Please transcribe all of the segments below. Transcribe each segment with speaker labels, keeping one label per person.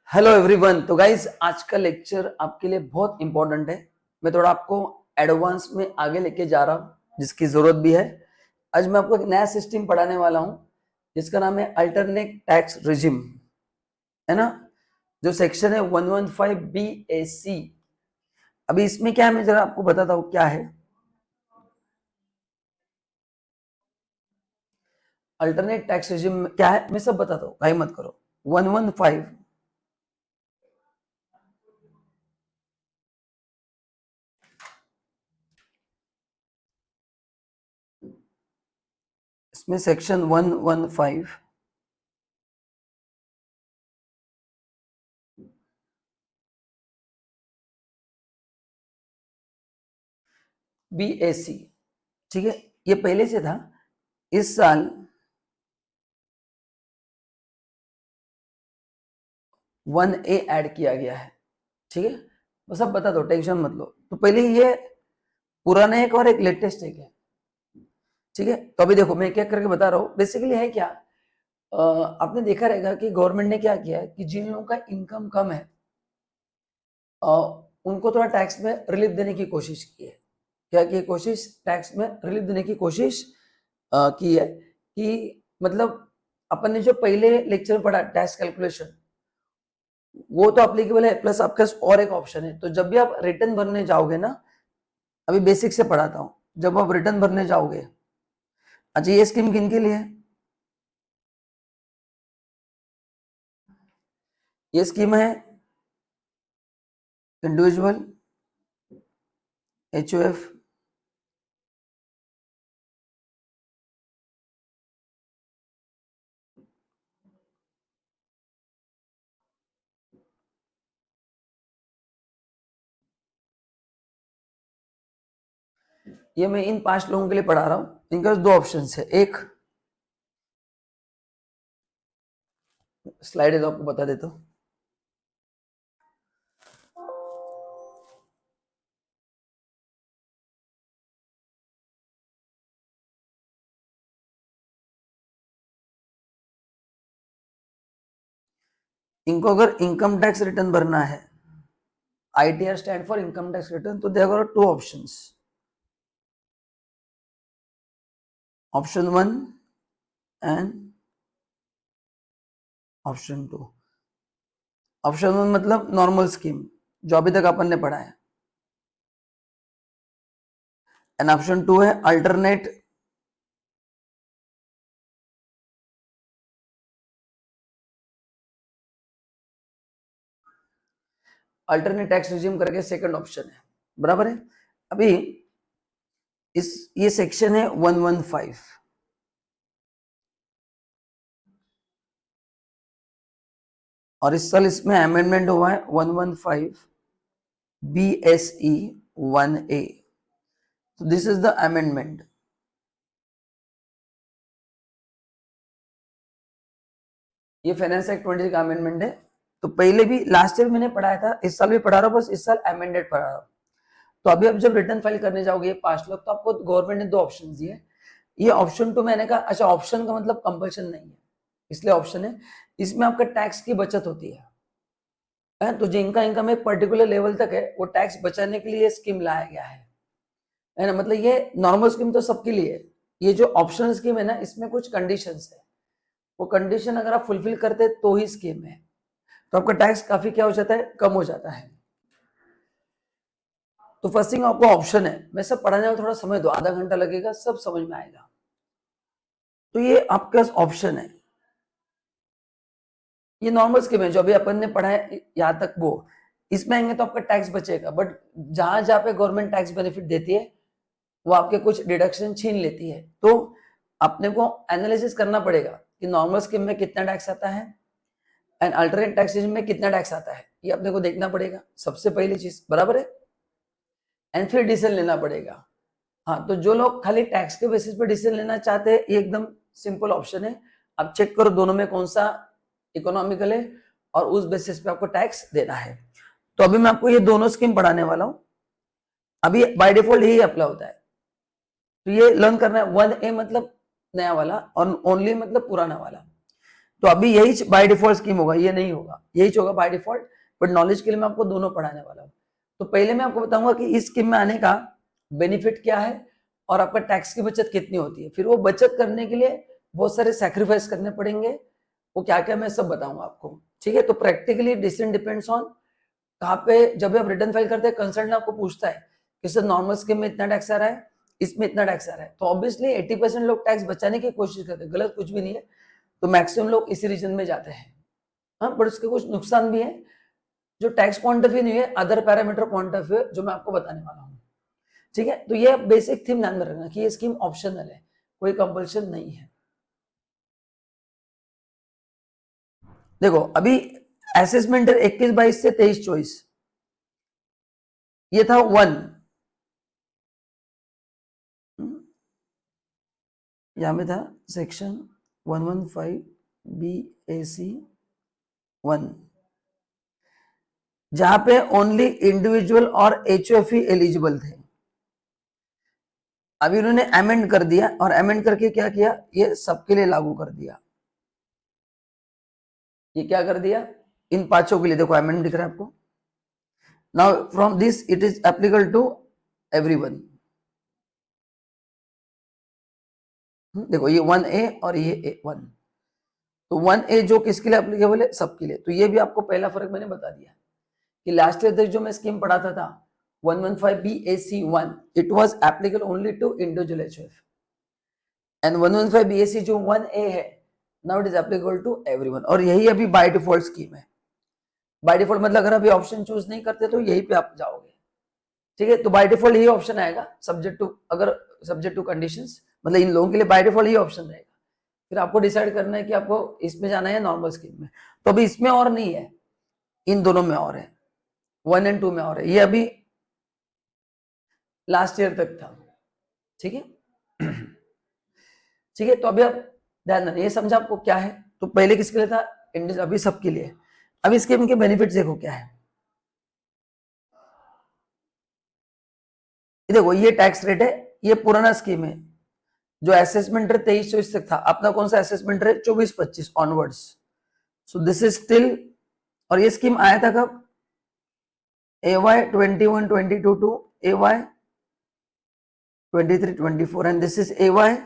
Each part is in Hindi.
Speaker 1: Hello everyone. तो गाइज आज का लेक्चर आपके लिए बहुत इंपॉर्टेंट है। मैं थोड़ा आपको एडवांस में आगे लेके जा रहा हूँ जिसकी जरूरत भी है। आज मैं आपको एक नया सिस्टम पढ़ाने वाला हूँ जिसका नाम है अल्टरनेट टैक्स रिजिम, है ना। जो सेक्शन है 115 BAC। अभी इसमें क्या है मैं जरा आपको बताता हूँ क्या है अल्टरनेट टैक्स रिजिम। क्या है मैं सब बताता हूँ, भाई मत करो। 115 इसमें सेक्शन 115 BAC, ठीक है। ये पहले से था, इस साल 1A ऐड किया गया है, ठीक है। बस अब बता दो, टेंशन मत लो। तो पहले ये पुराना एक और एक लेटेस्ट एक है, ठीक है। तो अभी देखो मैं क्या करके बता रहा हूँ। बेसिकली है क्या, आपने देखा रहेगा कि गवर्नमेंट ने क्या किया है कि जिन लोगों का इनकम कम है उनको थोड़ा टैक्स में रिलीफ देने की कोशिश की है। क्या की कोशिश, टैक्स में रिलीफ देने की कोशिश की है कि मतलब अपन ने जो पहले लेक्चर पढ़ा टैक्स कैलकुलेशन वो तो अप्लीकेबल है, प्लस आपके पास और एक ऑप्शन है। तो जब भी आप रिटर्न भरने जाओगे ना, अभी बेसिक से पढ़ाता हूं, जब आप रिटर्न भरने जाओगे, अच्छा ये स्कीम किन के लिए है? ये स्कीम है इंडिविजुअल, HUF, ये मैं इन 5 लोगों के लिए पढ़ा रहा हूं। इनके पास 2 ऑप्शन है। एक स्लाइड है तो आपको बता देता हूं। इनको अगर इनकम टैक्स रिटर्न भरना है, ITR stand for income tax return, तो there are 2 options. Option 1 and option 2। Option 1 मतलब नॉर्मल स्कीम जो अभी तक अपन ने पढ़ा है, एंड ऑप्शन 2 है अल्टरनेट अल्टरनेट टैक्स रिजिम करके सेकंड ऑप्शन है, बराबर है। अभी इस ये सेक्शन है 115, और इस साल इसमें अमेंडमेंट हुआ है 115 BSE 1A। तो दिस इज द अमेंडमेंट। ये फाइनेंस एक्ट 20 का अमेंडमेंट है। तो पहले भी लास्ट ईयर मैंने पढ़ाया था, इस साल भी पढ़ा रहा हूँ, बस इस साल अमेंडेड पढ़ा रहा हूँ। तो अभी आप जब रिटर्न फाइल करने जाओगे 5 लोग, तो आपको गवर्नमेंट ने 2 ऑप्शन दिए। ये ऑप्शन 2 मैंने कहा अच्छा ऑप्शन का मतलब कंपल्शन नहीं है, इसलिए ऑप्शन है। इसमें आपका टैक्स की बचत होती है। तो जिनका इनकम एक पर्टिकुलर लेवल तक है वो टैक्स बचाने के लिए स्कीम लाया गया है ना। मतलब ये नॉर्मल स्कीम तो सबके लिए है। ये जो ऑप्शनल स्कीम है ना, इसमें कुछ कंडीशंस है। वो कंडीशन अगर आप फुलफिल करते तो ही स्कीम है, तो आपका टैक्स काफी क्या हो जाता है, कम हो जाता है। तो फर्स्ट थिंग आपको ऑप्शन है, मैं सब पढ़ाने में थोड़ा समय दो, आधा घंटा लगेगा, सब समझ में आएगा। तो ये आपके पास ऑप्शन है, ये नॉर्मल स्कीम है जो अभी अपन ने पढ़ा है यहाँ तक। वो इसमें आएंगे तो आपका टैक्स बचेगा, बट जहां जहां पे गवर्नमेंट टैक्स बेनिफिट देती है वो आपके कुछ डिडक्शन छीन लेती है। तो अपने को एनालिसिस करना पड़ेगा कि नॉर्मल स्कीम में कितना टैक्स आता है एंड अल्टरनेट टैक्सेशन में कितना टैक्स आता है, ये अपने को देखना पड़ेगा सबसे पहली चीज, बराबर है। एंड फिर डिसीजन लेना पड़ेगा। हाँ, तो जो लोग खाली टैक्स के बेसिस पे डिसीजन लेना चाहते हैं, ये एकदम सिंपल ऑप्शन है। आप चेक करो दोनों में कौन सा इकोनॉमिकल है और उस बेसिस पे आपको टैक्स देना है। तो अभी मैं आपको ये दोनों स्कीम पढ़ाने वाला हूं। अभी बाय डिफॉल्ट यही अप्लाई होता है, तो ये लर्न करना है। 1A मतलब नया वाला और ओनली मतलब पुराना वाला। तो अभी यही बाय डिफॉल्ट स्कीम होगा, ये नहीं होगा, यही होगा बाय डिफॉल्ट। बट नॉलेज के लिए मैं आपको दोनों पढ़ाने वाला हूँ। तो पहले मैं आपको बताऊंगा कि इस स्कीम में आने का बेनिफिट क्या है और आपका टैक्स की बचत कितनी होती है। फिर वो बचत करने के लिए बहुत सारे सैक्रिफाइस करने पड़ेंगे, वो क्या क्या मैं सब बताऊंगा आपको, ठीक है। तो प्रैक्टिकली डिसीजन डिपेंड्स ऑन कहाँ पे, जब भी आप रिटर्न फाइल करते हैं कंसल्टेंट आपको पूछता है कि सर नॉर्मल स्कीम में इतना टैक्स आ रहा है, इसमें इतना टैक्स आ रहा है, तो ऑब्वियसली 80% लोग टैक्स बचाने की कोशिश करते हैं, गलत कुछ भी नहीं है। तो मैक्सिमम लोग इसी रीजन में जाते हैं। हाँ, बट उसके कुछ नुकसान भी है जो टैक्स पॉइंट ऑफ व्यू नहीं है, other parameter point of view जो मैं आपको बताने वाला हूँ, ठीक है। तो ये बेसिक थीम ध्यान में रखना कि ये स्कीम ऑप्शनल है, कोई कंपल्शन नहीं है। देखो अभी असेसमेंट 21-22 से 23-24 ये था 1, यहां में था सेक्शन 115BAC1, जहां पे ओनली इंडिविजुअल और HOFE एलिजिबल थे। अभी उन्होंने अमेंड कर दिया और अमेंड करके क्या किया, ये सबके लिए लागू कर दिया। ये क्या कर दिया, इन पांचों के लिए, देखो अमेंड दिख रहा है आपको। Now from this it is applicable to everyone. देखो ये 1A और ये 1, तो 1A जो किसके लिए एप्लीकेबल है, सबके लिए। तो ये भी आपको पहला फर्क मैंने बता दिया कि लास्ट ईयर तक जो मैं स्कीम पढ़ाता था 115BAC1 it was applicable only to individual HOF, and 115BAC जो 1A है now it is applicable to everyone. और यही अभी बाय डिफॉल्ट स्कीम है। बाय डिफॉल्ट मतलब अगर अभी ऑप्शन चूज नहीं करते तो यही पे आप जाओगे, ठीक है। तो बाय डिफॉल्ट यही ऑप्शन आएगा, सब्जेक्ट टू, अगर सब्जेक्ट टू कंडीशंस, मतलब इन लोगों के लिए बाय डिफॉल्ट यही ऑप्शन रहेगा। फिर आपको डिसाइड करना है कि आपको इसमें जाना है नॉर्मल स्कीम में। तो अभी इसमें और नहीं है, इन दोनों में और है, 1 और 2 में और है। ये अभी लास्ट ईयर तक था, ठीक है। ठीक है, तो अभी आप ध्यान देना, ये समझा आपको क्या है। तो पहले किसके लिए था, अभी सबके लिए। अब इसके इनके बेनिफिट देखो क्या है। देखो ये टैक्स रेट है, ये पुराना स्कीम है। जो असेसमेंट है 23-24 तक था, अपना कौन सा असेसमेंट है 24-25 onwards. So this is still, और ये स्कीम आया था कब, AY 21-22 to AY 23-24 and this is AY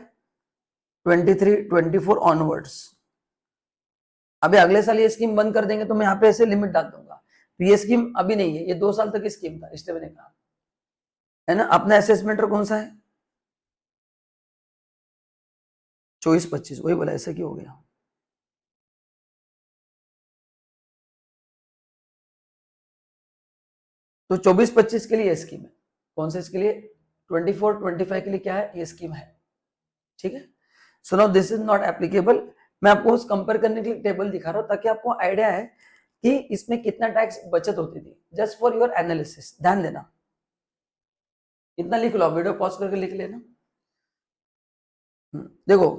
Speaker 1: 23-24 onwards. अभी अगले साल ये स्कीम बंद कर देंगे तो मैं यहाँ पे ऐसे लिमिट डाल दूंगा। तो ये स्कीम अभी नहीं है, ये 2 साल तक की स्कीम था, इसलिए मैंने कहा, है ना। अपना असेसमेंट कौन सा है 24-25, वही बोला, ऐसा क्यों हो गया। तो 24-25 के लिए ये स्कीम है, कौन से इसके लिए 24-25 के लिए क्या है, ये स्कीम है, ठीक है। So now this is not applicable. मैं आपको उस कंपेयर करने के लिए टेबल दिखा रहा हूं ताकि आपको आइडिया है कि इसमें कितना टैक्स बचत होती थी, जस्ट फॉर योर एनालिसिस, ध्यान देना। इतना लिख लो, वीडियो पॉज करके लिख लेना। देखो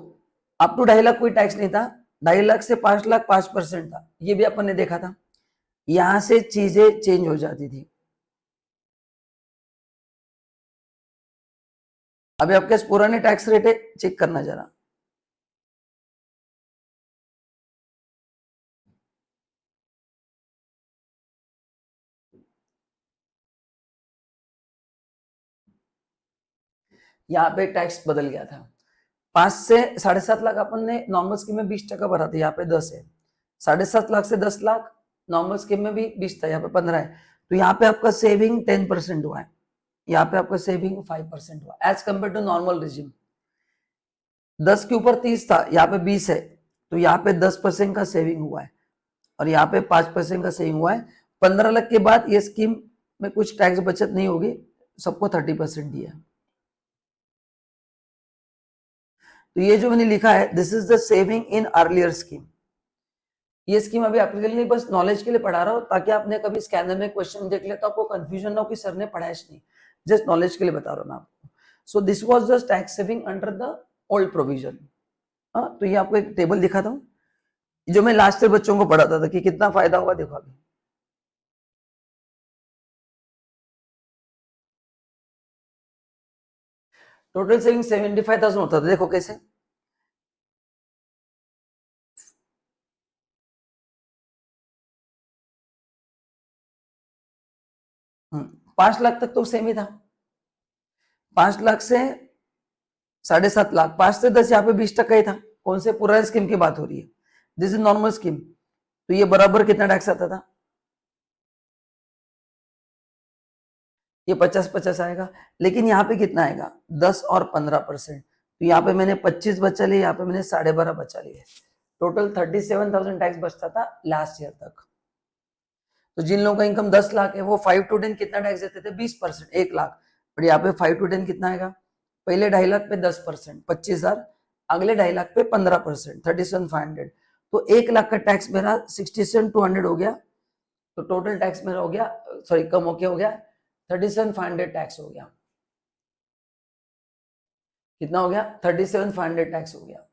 Speaker 1: अप टू 2.5 लाख कोई टैक्स नहीं था, 2.5 लाख से 5 लाख 5% था, ये भी अपन ने देखा था। यहां से चीजें चेंज हो जाती थी। अभी आपके पुराने टैक्स रेट है, चेक करना जरा। यहाँ पे टैक्स बदल गया था, 5 से 7.5 लाख अपन ने नॉर्मल स्कीम में 20% भरा था, यहाँ पे 10 है। 7.5 लाख से 10 लाख नॉर्मल स्कीम में भी 20 था, यहाँ पे 15 है। तो यहाँ पे आपका सेविंग 10% हुआ है, यहाँ पे आपका सेविंग 5% हुआ as compare to normal regime. 10 के ऊपर 30 था, यहाँ पे 20 है, तो यहाँ पे 10% का सेविंग हुआ है और यहाँ पे 5% का सेविंग हुआ है। 15 लाख के बाद ये स्कीम में कुछ टैक्स बचत नहीं होगी, सबको 30% दिया है। तो ये जो मैंने लिखा है this is the saving in earlier scheme. ये स्कीम अभी आपके लिए नहीं, बस नॉलेज के लिए पढ़ा रहा हूँ ताकि आपने कभी स्कैनर में क्वेश्चन देख लिया तो आपको कंफ्यूजन ना हो कि सर ने पढ़ाया नहीं, जस्ट नॉलेज के लिए बता रहा हूँ मैं आपको। So this was the tax saving under the old provision. तो ये आपको एक टेबल दिखाता हूँ जो मैं लास्ट ईयर बच्चों को पढ़ाता था कि कितना फायदा होगा, देखो अभी। टोटल सेविंग 75,000 होता था, देखो कैसे। 5 लाख तक तो सेम ही था, 5 लाख से 7.5 लाख, 5 से 10 यहाँ पे 20% ही था। कौन से पुराने स्कीम की बात हो रही है, दिस इज नॉर्मल स्कीम, तो ये बराबर कितना टैक्स आता था, ये 50-50 आएगा। लेकिन यहाँ पे कितना आएगा, 10 और 15%। तो यहाँ पे मैंने 25 बचा लिए, यहाँ पे मैंने 12.5 बचा लिए, टोटल 37,000 टैक्स बचता था लास्ट ईयर तक। तो जिन लोगों का इनकम 10 लाख है वो 5 to 10 कितना टैक्स देते थे, 20%, 1 लाख। और यहाँ पे 5 to 10 कितना आएगा, पहले 2.5 लाख पे 10%, 25,000, अगले 2.5 लाख पे 15%, 37,500। तो 1 लाख का टैक्स मेरा 67,200 हो गया। तो टोटल टैक्स मेरा हो गया, सॉरी कम हो गया 37,500 टैक्स हो गया। कितना हो गया, 37,500 टैक्स हो गया,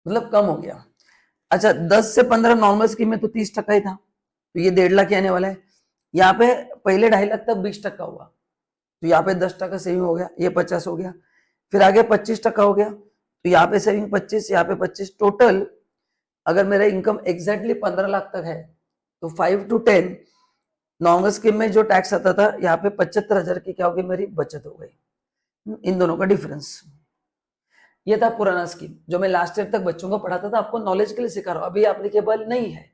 Speaker 1: मतलब कम हो गया। अच्छा 10 से 15 नॉर्मल स्कीम में तो 30% ही था, तो ये 1.5 लाख आने वाला है। यहाँ पे पहले 2.5 लाख तक 20% हुआ, तो यहाँ पे 10% सेविंग हो गया, ये 50 हो गया, फिर आगे 25% हो गया, तो यहाँ पे सेविंग 25, यहाँ पे 25, टोटल अगर मेरा इनकम एग्जैक्टली 15 लाख तक है तो 5 to 10 नॉर्मल स्कीम में जो टैक्स आता था, यहाँ पे 75,000 की क्या हो गई, मेरी बचत हो गई। इन दोनों का डिफरेंस ये था पुराना स्कीम, जो मैं लास्ट ईयर तक बच्चों को पढ़ाता था, आपको नॉलेज के लिए सिखा रहा हूँ, अभी एप्लीकेबल नहीं है।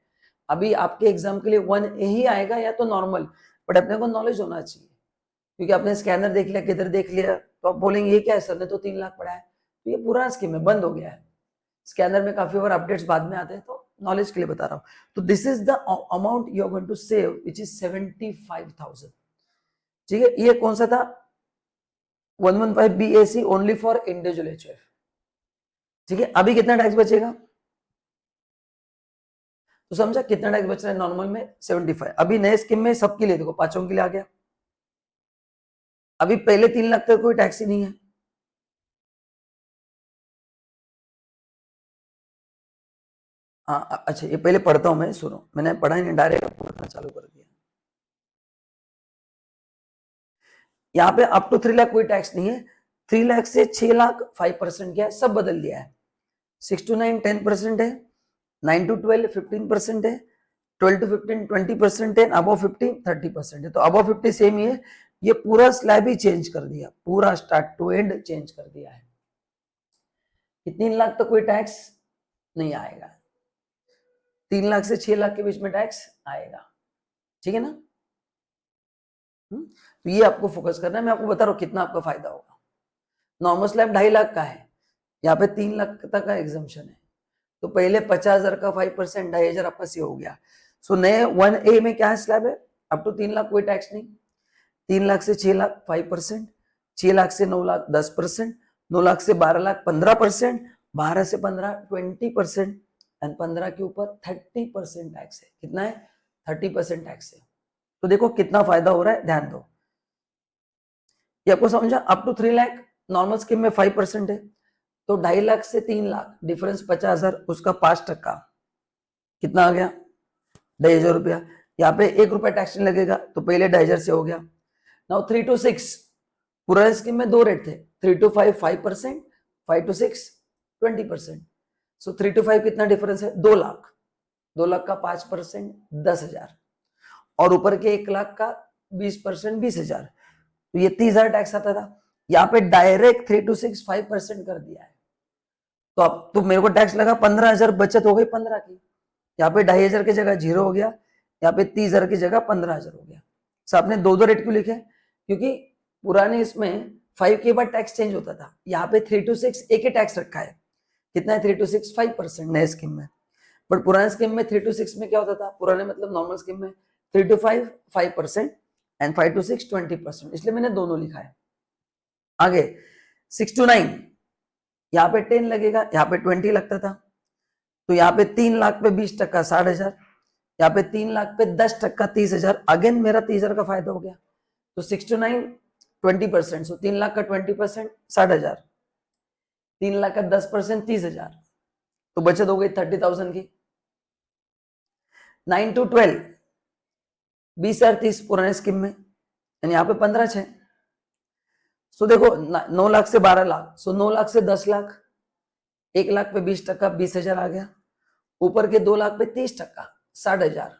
Speaker 1: अभी आपके एग्जाम के लिए 1A ही आएगा या तो नॉर्मल, बट अपने को नॉलेज होना चाहिए, क्योंकि आपने स्कैनर देख लिया, किधर देख लिया, तो आप बोलेंगे ये क्या है सर ने तो 3 लाख पढ़ा है, तो ये पुराना स्कीम है, बंद हो गया है। स्कैनर में काफी बार अपडेट्स बाद में आते हैं, तो नॉलेज के लिए बता रहा हूँ। तो this is the amount you are going to save, which is 75,000। ठीक है, ये कौन सा था, 115 BAC only for individual HF। ठीक है, अभी कितना टैक्स बचेगा, तो समझा कितना टैक्स बच रहा है नॉर्मल में, 75। अभी नए स्कीम में सबके लिए देखो, पांचों के लिए आ गया। अभी पहले 3 लाख तक कोई टैक्स ही नहीं है। हाँ अच्छा, ये पहले पढ़ता हूं मैं, सुनो, मैंने पढ़ा ही नहीं, डायरेक्ट पढ़ना चालू कर दिया। यहाँ पे अप टू 3 लाख कोई टैक्स नहीं है, 3 लाख से 6 लाख 5% क्या है, सब बदल दिया है। 6 to 9 10% है, 9 to 12 15% है, 12 to 15 20% है, अबव 50 30% है। तो अबव 50 सेम ही है, ये पूरा स्लैब ही चेंज कर दिया, पूरा स्टार्ट टू एंड चेंज कर दिया है। 3 लाख तो कोई टैक्स नहीं आएगा, 3 लाख से 6 लाख के बीच में टैक्स आएगा। ठीक है ना, तो ये आपको फोकस करना है, मैं आपको बता रहा हूँ कितना आपका फायदा होगा। नॉर्मल स्लैब 2.5 लाख का है, यहाँ पे 3 लाख तक का एग्जाम्पशन है, तो पहले 50,000 का 5%, 2,500 आपका से हो गया। सो नए 1A में क्या है, स्लैब है अप टू 3 लाख कोई टैक्स नहीं, 3 लाख से 6 लाख 5%, 6 लाख से 9 लाख 10%, 9 लाख से 12 लाख 15%, 12 से 15 20%, एंड 15 के ऊपर 30% टैक्स है। कितना है, 30% टैक्स है। तो देखो कितना फायदा हो रहा है, ध्यान दो। ये आपको समझा, up to 3 lakh normal scheme में 5% है, तो 2.5 लाख से 3 लाख डिफरेंस 50,000, उसका 5% कितना आ गया, 2,500 रुपया। यहाँ पे 1 रुपया टैक्स नहीं लगेगा, तो पहले 2,500 से हो गया। नाउ 3 to 6, पुराने स्कीम में 2 रेट थे, 3 to 5 5%, 5 to 6 20%। सो 3 to 5 कितना डिफरेंस है, 2 लाख, 2 लाख का 5% 10,000, और ऊपर के 1 लाख का 20% 20,000, तो ये 30,000 टैक्स आता था। यहाँ पे डायरेक्ट 3 to 6 5% कर दिया है, तो अब तो मेरे को टैक्स लगा 15,000, बचत हो गई 15 की। यहाँ पे 2,500 की जगह 0 हो गया, यहाँ पे 30,000 की जगह 15,000 हो गया। सब आपने 2 रेट क्यों लिखे, क्योंकि पुराने इसमें 5 के बाद टैक्स चेंज होता था, यहाँ पे 3 to 6 एक ही टैक्स रखा है। कितना है, 3 to 6 5% नए स्कीम में, बट पुराने स्कीम में 3 to 6 में क्या होता था, पुराने मतलब नॉर्मल स्कीम में 3 to 5 5% एंड 5 to 6 20%, इसलिए मैंने दोनों लिखा है। आगे 6 to 9, यहाँ पे 10 लगेगा, यहाँ पे 20 लगता था, तो यहाँ पे 3 लाख पे 20% 60,000, यहाँ पे 3 लाख पे 10% 30,000, अगेन मेरा 30,000 का फायदा हो गया। तो 6 to 9 20%, सो 3 लाख का 20% 60,000, 3 लाख का 10% 30,000, तो बचत हो गई 30,000 की। 9 to 12 20 और 30 पुराने स्कीम में, यानी यहाँ पे 15/6, सो देखो 9 लाख से 12 लाख, सो 9 लाख से 10 लाख, 1 लाख पे 20% 20,000 आ गया, ऊपर के 2 लाख पे 30% 60,000,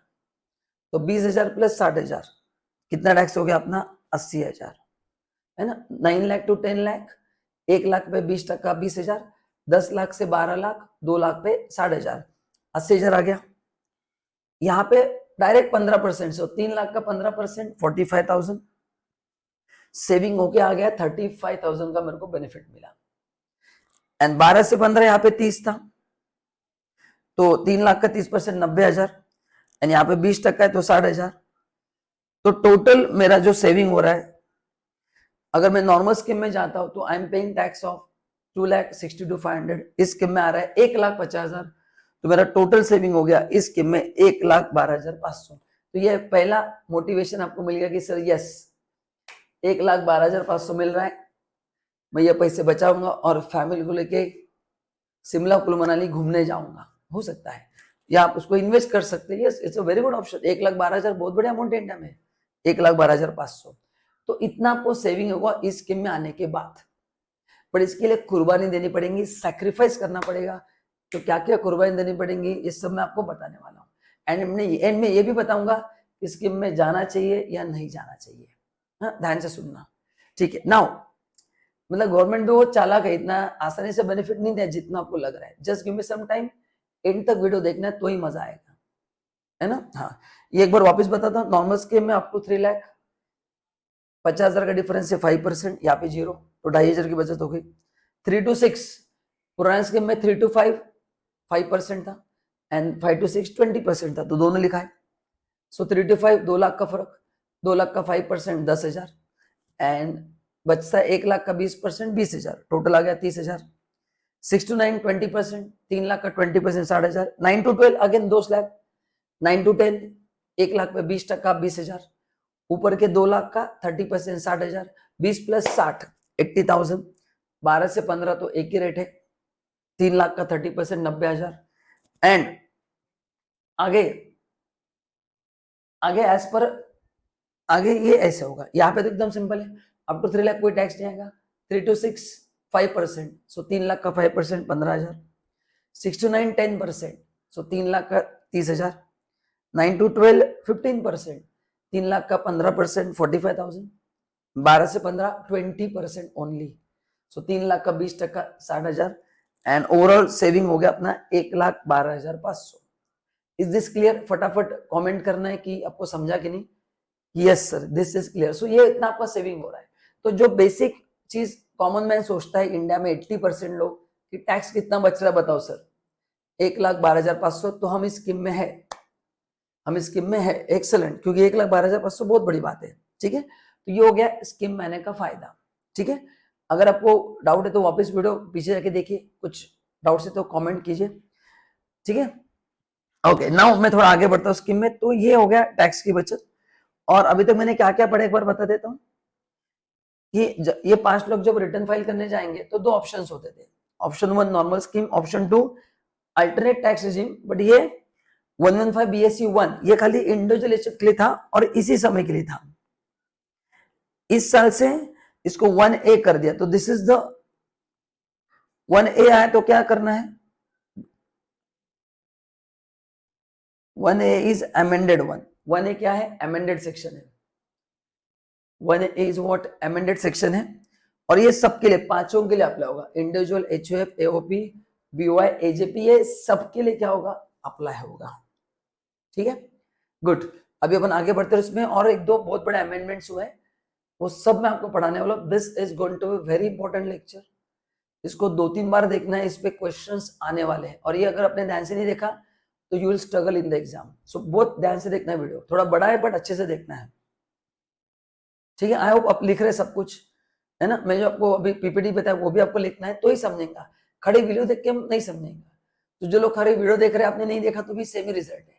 Speaker 1: तो 20,000 प्लस 60,000 कितना टैक्स हो गया अपना 80,000, है ना। 9 लाख टू 10 लाख, 1 लाख पे 20% 20,000, 10 लाख से 12 लाख, 2 लाख पे 60,000, 80,000 आ गया। यहाँ पे डायरेक्ट 15% से 3 लाख का 15% 45,000 सेविंग होके आ गया, 35,000 का मेरे को बेनिफिट मिला। एंड 12 से 15 यहाँ पे 30 था, तो 3 लाख का 30% 90,000, एंड यहाँ पे 20% है तो 60,000। तो टोटल मेरा जो सेविंग हो रहा है, अगर मैं नॉर्मल स्कीम में जाता हूं तो I am paying tax of 2,62,500, इस स्कीम में आ रहा है 1,50,000, तो मेरा टोटल सेविंग हो गया इस स्कीम में 1,12,500। तो ये पहला मोटिवेशन आपको मिल गया कि सर यस 1,12,500 मिल रहा है, मैं ये पैसे बचाऊंगा और फैमिली को लेके शिमला कुल्लू मनाली घूमने जाऊंगा, हो सकता है, या आप उसको इन्वेस्ट कर सकते हैं। Yes, it's a very good option. 1,12,000 बहुत बड़े अमाउंट है इंडिया में, 1,12,500, तो इतना आपको सेविंग होगा इस स्कीम में आने के बाद। पर इसके लिए कुर्बानी देनी पड़ेगी, सैक्रिफाइस करना पड़ेगा। तो क्या क्या कुर्बानी देनी पड़ेगी ये सब मैं आपको बताने वाला हूँ। एंड में ये भी बताऊंगा कि स्कीम में जाना चाहिए या नहीं जाना चाहिए। हाँ, ध्यान से सुनना, ठीक है। नाउ मतलब गवर्नमेंट भी वो चालाक है, इतना आसानी से बेनिफिट नहीं दिया जितना आपको लग रहा है। Just give me some time, end तक वीडियो देखना है तो ही मजा आएगा, है ना। हाँ, ये एक बार वापस बताता हूँ। नॉर्मल स्कीम में अप टू 3 लाख 50,000 का डिफरेंस है 5%, यहाँ पे 0, तो 2,500 की बचत हो गई। 3 to 6 पुराने स्कीम में 3 to 5 5% था, एंड 5 to 6 20% था, तो दोनों लिखा है। सो 3 to 5 2 लाख का फर्क, 2 लाख का 5% 10,000, एंड बचता है 1 लाख का 20% 20,000, टोटल आ गया 30,000। 6 to 9 20%, 3 लाख का 20% 60,000। 9 to 12 again 2 lakh, 9 to 10 1 lakh पे 20% 20,000, ऊपर के 2 लाख का 30% 60,000, 20 प्लस 60 80,000, 12 से 15 तो एक ही रेट है, 3 लाख का 30% 90,000। एंड आगे आगे एज पर आगे ये ऐसे होगा, यहाँ पे तो एकदम सिंपल है, अप टू 3 लाख कोई टैक्स नहीं आएगा। 3 to 6 5%, सो 3 लाख का 5% 15,000। 6 to 9 10%, सो 3 लाख का 30,000। 9 to 12 15%, 3 लाख का 15% 45,000। 12 से 15 20% ओनली, सो 3 लाख का 20% 60,000, एंड ओवरऑल सेविंग हो गया अपना 1,12,500। Is this clear? फटाफट कमेंट करना है कि आपको समझा कि नहीं। Yes sir, this is clear. So ये इतना आपका सेविंग हो रहा है। तो जो बेसिक चीज कॉमन मैन सोचता है इंडिया में 80% लोग कि टैक्स कितना बच रहा है बताओ सर, 1,12,500, तो हम इस स्कीम में है, हम इस स्कीम में है, एक्सेलेंट, क्योंकि 1,12,500 बहुत बड़ी बात है, ठीक है। तो ये हो गया स्कीम में आने का फायदा, ठीक है। अगर आपको डाउट है तो वापस वीडियो पीछे जाके देखिए, कुछ डाउट है तो कमेंट कीजिए, ठीक है। ओके, नाउ मैं थोड़ा आगे बढ़ता हूँ स्कीम में। तो ये हो गया टैक्स की बचत। और अभी तक मैंने क्या क्या पढ़ा एक बार बता देता हूँ कि ये 5 लोग जब रिटर्न फाइल करने जाएंगे तो 2 ऑप्शंस होते थे। Option 1 normal scheme, option 2 alternate tax regime. But ये 115 BSE 1 ये खाली इंडिविजुअल एचएफ के लिए था और इसी समय के लिए था। इस साल से इसको 1A कर दिया, तो दिस इज द 1A आया तो क्या करना है, 1A इज अमेंडेड 1A क्या है, अमेंडेड सेक्शन है। 1A is what, amended section है। और ये सबके लिए, पांचों के लिए अप्लाई होगा, individual, HOF, AOP, BOI, AJP, ये सबके लिए क्या होगा, अप्लाई होगा, ठीक है। गुड, अभी अपन आगे बढ़ते हैं। इसमें और एक दो बहुत बड़े अमेंडमेंट्स हुए हैं, वो सब मैं आपको पढ़ाने वाला हूं। This is going to be very important lecture, इसको 2-3 बार देखना है, इस पे क्वेश्चंस आने वाले हैं। और ये अगर आपने ध्यान से नहीं देखा तो you will struggle in the exam. So बहुत ध्यान से देखना है, वीडियो थोड़ा बड़ा है बट अच्छे से देखना है, ठीक है। आई होप आप लिख रहे सब कुछ, है ना। मैं जो आपको अभी पीपीटी बताया वो भी आपको लिखना है तो ही समझेगा, खड़ी वीडियो देख के हम नहीं समझेंगे। तो जो लोग खड़ी वीडियो देख रहे हैं आपने नहीं देखा तो भी सेम ही रिजल्ट है,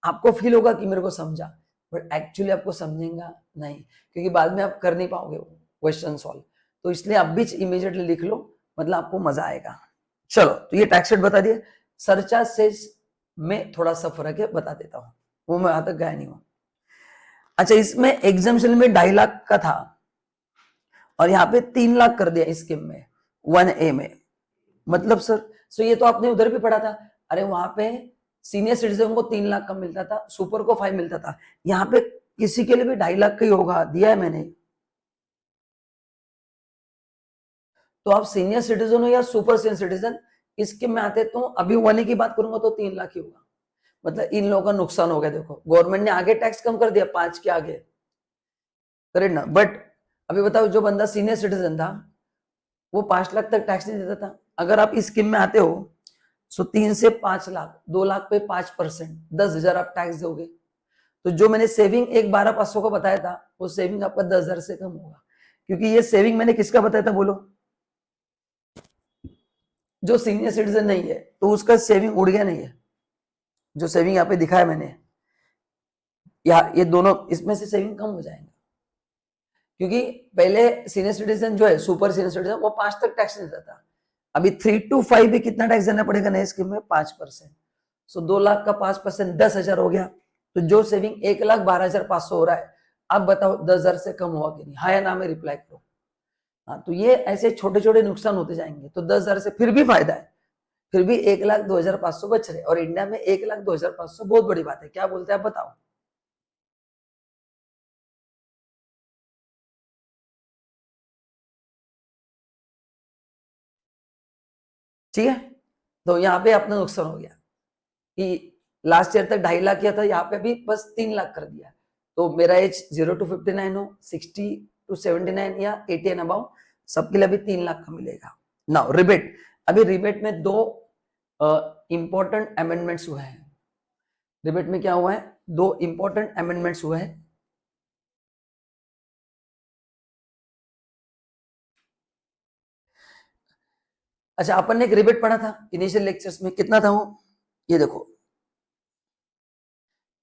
Speaker 1: आपको फील होगा कि मेरे को समझा, बट एक्चुअली आपको समझेगा नहीं, क्योंकि बाद में आप कर नहीं पाओगे वो क्वेश्चन सॉल्व। तो इसलिए आप भी इमीडिएटली लिख लो, मतलब आपको मजा आएगा। चलो, तो ये टैक्स रेट बता दिए। सरचार्ज सेस में थोड़ा सा फर्क है, बता देता हूं, वो मैं यहां तक गया नहीं हूं। अच्छा, इसमें एग्जाम्पशन में 2.5 लाख का था और यहाँ पे 3 लाख कर दिया इस स्कीम में 1A में। मतलब सर, सो ये तो आपने उधर भी पढ़ा था, अरे वहां पे सीनियर सिटीजन को 3 लाख का मिलता था, सुपर को 5 मिलता था। यहाँ पे किसी के लिए भी 2.5 लाख का ही होगा, दिया है मैंने। तो आप सीनियर सिटीजन हो या सुपर सीनियर सिटीजन, इस स्कीम में आते तो अभी 1A की बात करूंगा तो 3 लाख ही होगा। मतलब इन लोगों का नुकसान हो गया। देखो गवर्नमेंट ने आगे टैक्स कम कर दिया 5 के आगे, करेक्ट ना। बट अभी बताओ जो बंदा सीनियर सिटीजन था वो 5 लाख तक टैक्स नहीं देता था। अगर आप इस स्कीम में आते हो सो 3 से 5 लाख, 2 लाख पे 5%, 10,000 आप टैक्स दोगे। तो जो मैंने सेविंग एक 12,500 को बताया था वो सेविंग आपका 10,000 से कम होगा। क्योंकि ये सेविंग मैंने किसका बताया था बोलो, जो सीनियर सिटीजन नहीं है तो उसका सेविंग उड़ गया नहीं है। जो सेविंग यहाँ पे दिखाया मैंने, ये दोनों इसमें से सेविंग कम हो जाएंगे। क्योंकि पहले सीनियर सिटीजन जो है, सुपर सीनियर सिटीजन, वो 5 तक टैक्स नहीं देता था। अभी 3 to 5 भी कितना टैक्स देना पड़ेगा नए स्कीम में, 5%। सो 2 लाख का 5%, 10,000 हो गया। तो जो सेविंग 1,12,500 हो रहा है, आप बताओ 10,000 से कम हुआ कि नहीं? हाँ या ना में रिप्लाई करो। हाँ, तो ये ऐसे छोटे छोटे नुकसान होते जाएंगे। तो 10,000 से फिर भी फायदा है, फिर भी 1,02,500 बच रहे। और इंडिया में 1,02,500 बहुत बड़ी बात है। क्या बोलते हैं आप बताओ? ठीक है, तो यहाँ पे अपना नुकसान हो गया कि लास्ट ईयर तक 2.5 लाख किया था, यहाँ पे भी बस 3 लाख कर दिया। तो मेरा एज 0 to 59 हो, 60 to 79 या 80 एंड अबाउ, सबके लिए अभी 3 लाख का मिलेगा। नाउ रिबेट, अभी रिबेट में 2 इंपॉर्टेंट अमेंडमेंट्स हुए हैं। रिबेट में क्या हुआ है? 2 इंपॉर्टेंट अमेंडमेंट्स हुए हैं। अच्छा, अपन ने एक रिबेट पढ़ा था इनिशियल लेक्चर्स में, कितना था वो? ये देखो,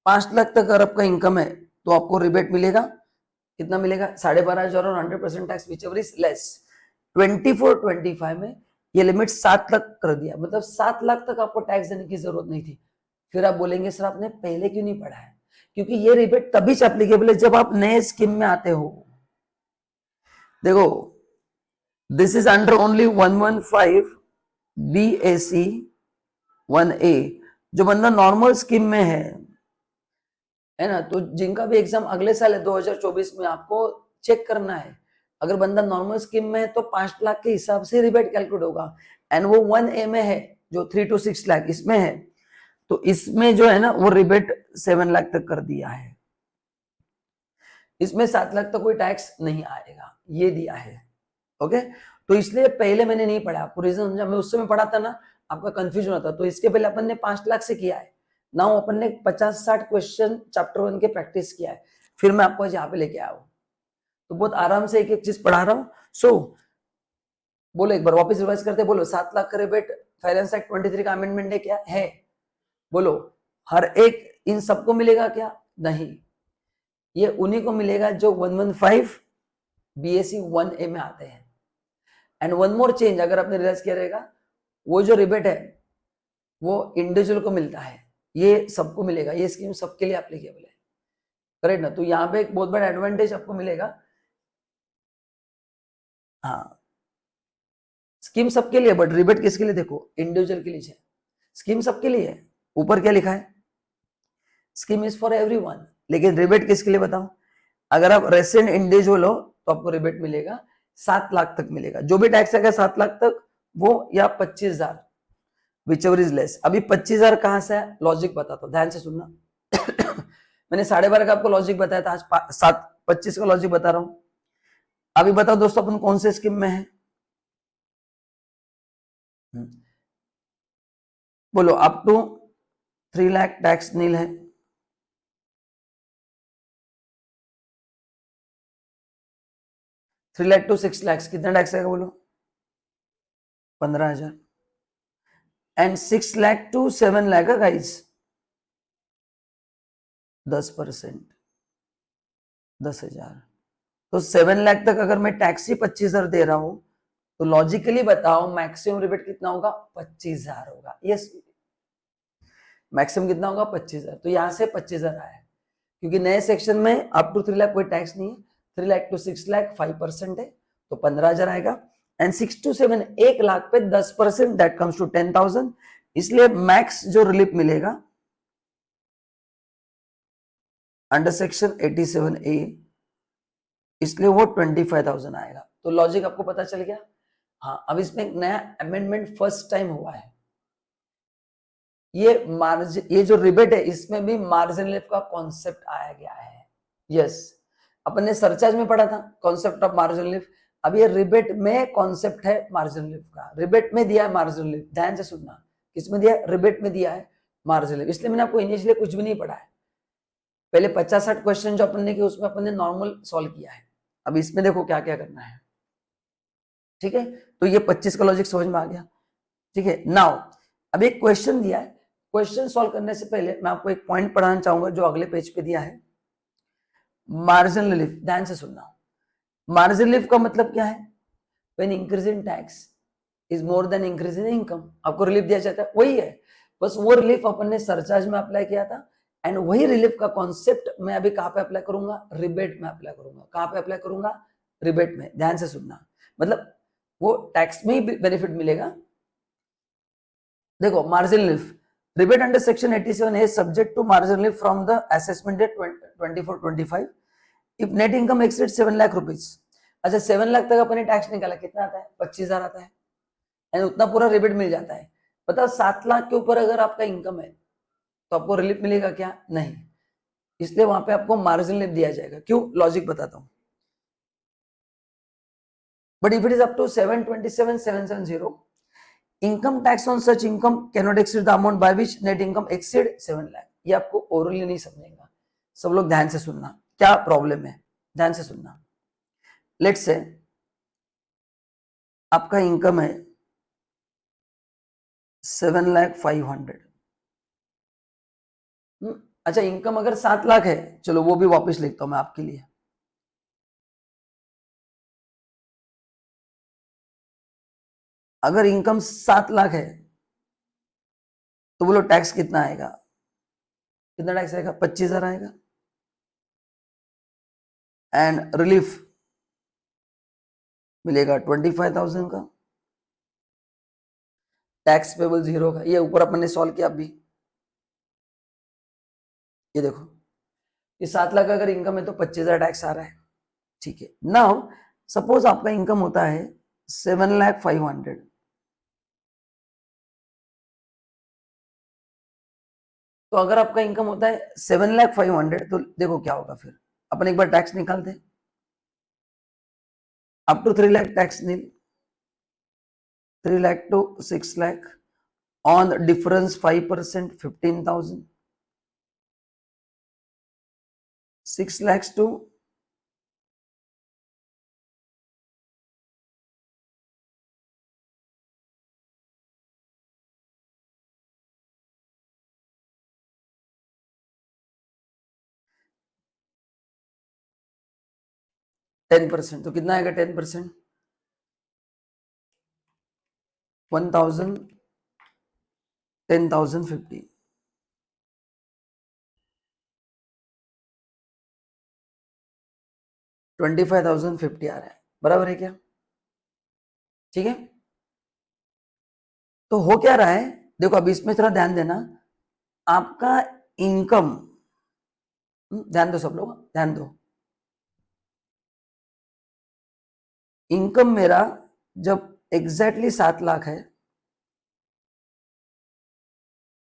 Speaker 1: 5 लाख तक अगर आपका इनकम है तो आपको रिबेट मिलेगा। कितना मिलेगा? 12,500 और 100% tax which ever is less. 24-25 में ये लिमिट 7 लाख कर दिया। मतलब 7 लाख तक आपको टैक्स देने की जरूरत नहीं थी। फिर आप बोलेंगे सर आपने पहले क्यों नहीं पढ़ा है? क्योंकि ये रिबेट तभी से एप्लीकेबल है जब आप नए स्कीम में आते हो। देखो, this is under only 115 BAC 1A। जो बंदा नॉर्मल स्कीम में है ना, तो जिनका भी एग्जाम अगले साल है 2024 में, आपको चेक करना है। अगर बंदा नॉर्मल स्कीम में है तो 5 लाख के हिसाब से रिबेट कैलकुलेट होगा। एंड वो 1A में है जो 3 to 6 लाख इसमें है, तो इसमें जो है ना वो रिबेट 7 लाख तक कर दिया है। इसमें 7 लाख तक कोई टैक्स नहीं आएगा, ये दिया है। ओके, तो इसलिए पहले मैंने नहीं पढ़ा, आपको रीजन समझा। मैं उस समय पढ़ा था ना, आपका कंफ्यूजन होता। तो इसके पहले अपन ने 5 लाख से किया है। नाउ अपन ने 50-60 क्वेश्चन चैप्टर 1 के प्रैक्टिस किया है। फिर मैं आपको यहाँ पे लेके आया हूँ, तो बहुत आराम से एक एक चीज पढ़ा रहा हूँ। सो बोलो एक बार वापस रिवाइज करते, बोलो 7 लाख का रिबेट फाइनेंस एक्ट 23 का अमेंडमेंट है क्या है? बोलो, हर एक इन सबको मिलेगा क्या? नहीं, ये उन्हीं को मिलेगा जो 115 BAC 1A में आते हैं। एंड वन मोर चेंज, अगर आपने रियलाइज किया रहेगा, वो जो रिबेट है वो इंडिविजुअल को मिलता है, ये सबको मिलेगा। ये स्कीम सबके लिए एप्लीकेबल है, करेक्ट ना। तो यहाँ पे एक बहुत बड़ा एडवांटेज आपको मिलेगा। हाँ, स्कीम सबके लिए, बट रिबेट किसके लिए? देखो, इंडिविजुअल के लिए है। स्कीम सबके लिए है, ऊपर क्या लिखा है? Scheme is for everyone. लेकिन रिबेट किसके लिए बताओ? अगर आप रेसिडेंट इंडिविजुअल हो तो आपको रिबेट मिलेगा 7 लाख तक मिलेगा। जो भी टैक्स आएगा 7 लाख तक, वो या 25,000 विच एवर इज लेस। अभी 25,000 कहां से है? लॉजिक बताता हूं, ध्यान से सुनना। मैंने 12:30 का आपको लॉजिक बताया था, आज 7:25 का लॉजिक बता रहा हूं। अभी बताओ दोस्तों, अपन कौन से स्कीम में है? बोलो, अप टू 3 लाख टैक्स नील है। 3 लाख टू 6 लाख कितना टैक्स आएगा बोलो? 15,000। एंड 6 लाख टू 7 लाख का गाइस 10%, 10,000। तो 7 लाख तक अगर मैं टैक्स ही 25,000 दे रहा हूं, तो लॉजिकली बताओ मैक्सिमम रिबेट कितना होगा? 25,000 होगा। यस, मैक्सिमम कितना होगा? 25,000। तो यहां से 25,000 आया, क्योंकि नए सेक्शन में अप टू 3 लाख कोई टैक्स नहीं है। 3 लाख टू 6 लाख 5% है, तो 15,000 आएगा। एंड 6 to 7 1 लाख पे 10%, दैट कम्स टू 10,000। इसलिए मैक्स जो रिलीफ मिलेगा अंडर सेक्शन 87A, इसलिए वो 25,000 आएगा। तो लॉजिक आपको पता चल गया। हाँ, अब इसमें एक नया अमेंडमेंट फर्स्ट टाइम हुआ है। ये जो रिबेट है इसमें भी मार्जिन लिफ्ट का कॉन्सेप्ट आया गया है। यस, अपन ने सरचार्ज में पढ़ा था कॉन्सेप्ट ऑफ मार्जिन लिफ्ट। अब ये रिबेट में कॉन्सेप्ट है मार्जिन लिफ्ट का। रिबेट में दिया है मार्जिन लिफ्ट, ध्यान से सुनना। किसमें दिया है? रिबेट में दिया है मार्जिन लिफ्ट। इसलिए मैंने आपको इनिशियली कुछ भी नहीं पढ़ा है। पहले 50-60 क्वेश्चन जो अपन ने किए उसमें अपन ने नॉर्मल सॉल्व किया है। अब इसमें देखो क्या क्या करना है। ठीक है, तो ये 25 का लॉजिक समझ में आ गया। ठीक है, नाउ अब एक क्वेश्चन दिया है। क्वेश्चन सॉल्व करने से पहले मैं आपको एक पॉइंट पढ़ाना चाहूंगा जो अगले पेज पे दिया है, मार्जिनल रिलीफ। ध्यान से सुनना। मार्जिनल रिलीफ का मतलब क्या है? When increase in tax is more than increase in income, आपको रिलीफ दिया जाता है, वही है। बस वो रिलीफ अपन ने सरचार्ज में अप्लाई किया था, एंड वही रिलीफ का कॉन्सेप्ट मैं अभी कहां पे अप्लाई करूंगा? रिबेट में अप्लाई करूंगा। कहां पे अप्लाई करूंगा? रिबेट में। ध्यान से सुनना, मतलब वो टैक्स में ही बेनिफिट मिलेगा। देखो, margin relief rebate under section 87 is subject to margin relief from the assessment date 24-25 if net income exceeds 7 lakh rupees। अच्छा, 7 लाख तक अपने टैक्स निकाला, कितना आता है? 25,000 आता है, एंड उतना पूरा रिबेट मिल जाता है। बताओ 7 लाख के ऊपर अगर आपका इनकम है तो आपको रिलीफ मिलेगा क्या? नहीं। इसलिए वहां पे आपको मार्जिन रिलीफ दिया जाएगा। क्यों? लॉजिक बताता हूं। But if it is up to 727,770, income tax on such income can not exceed the amount by which net income exceed 7 lakh. ये आपको ओरली नहीं समझेगा। सब लोग ध्यान से सुनना, क्या प्रॉब्लम है, ध्यान से सुनना। लेट्स से आपका इनकम है 7,500,000। अच्छा, इनकम अगर 7 लाख है, चलो वो भी वापस लिखता हूं मैं आपके लिए। अगर इनकम 7 लाख है तो बोलो टैक्स कितना आएगा? कितना टैक्स आएगा? 25,000 आएगा। एंड रिलीफ मिलेगा 25,000 का। टैक्स पेबल 0 का। ये ऊपर अपन ने सॉल्व किया अभी। ये देखो, ये 7 लाख अगर इनकम है तो 25,000 टैक्स आ रहा है। ठीक है, नाउ सपोज आपका इनकम होता है 7,500,000। तो अगर आपका इनकम होता है 7,500,000 तो देखो क्या होगा फिर। अपन एक बार टैक्स निकालते, up to 3 lakh tax nil, 3 lakh to 6 lakh, on difference 5% 15,000, 6 lakhs to 10%, तो कितना आएगा 10%? 1,000, 10,050, 25,050 आ रहा है। बराबर है क्या? ठीक है, तो हो क्या रहा है देखो, अब इसमें थोड़ा ध्यान देना। आपका इनकम, ध्यान दो सब लोग, ध्यान दो। इनकम मेरा जब एग्जैक्टली 7 लाख है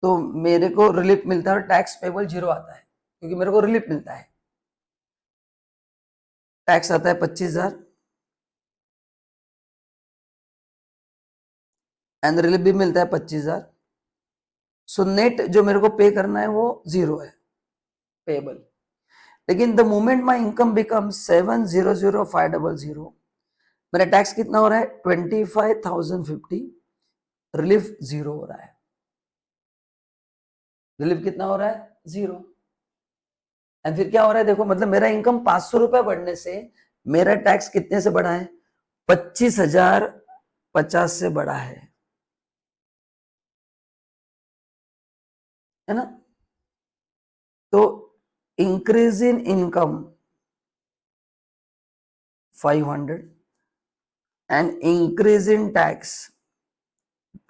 Speaker 1: तो मेरे को रिलीफ मिलता है और टैक्स पेबल 0 आता है, क्योंकि मेरे को रिलीफ मिलता है। टैक्स आता है 25,000 एंड रिलीफ भी मिलता है 25,000। सो नेट जो मेरे को पे करना है वो 0 है, पेबल। लेकिन the moment my income become 7,005,000, मेरा टैक्स कितना हो रहा है? 25,050, रिलीफ 0 हो रहा है। रिलीफ कितना हो रहा है? 0। एंड फिर क्या हो रहा है देखो, मतलब मेरा इनकम 500 रुपए बढ़ने से मेरा टैक्स कितने से बढ़ा है? 25,050 से बढ़ा है ना? तो increase in income 500 and increase in tax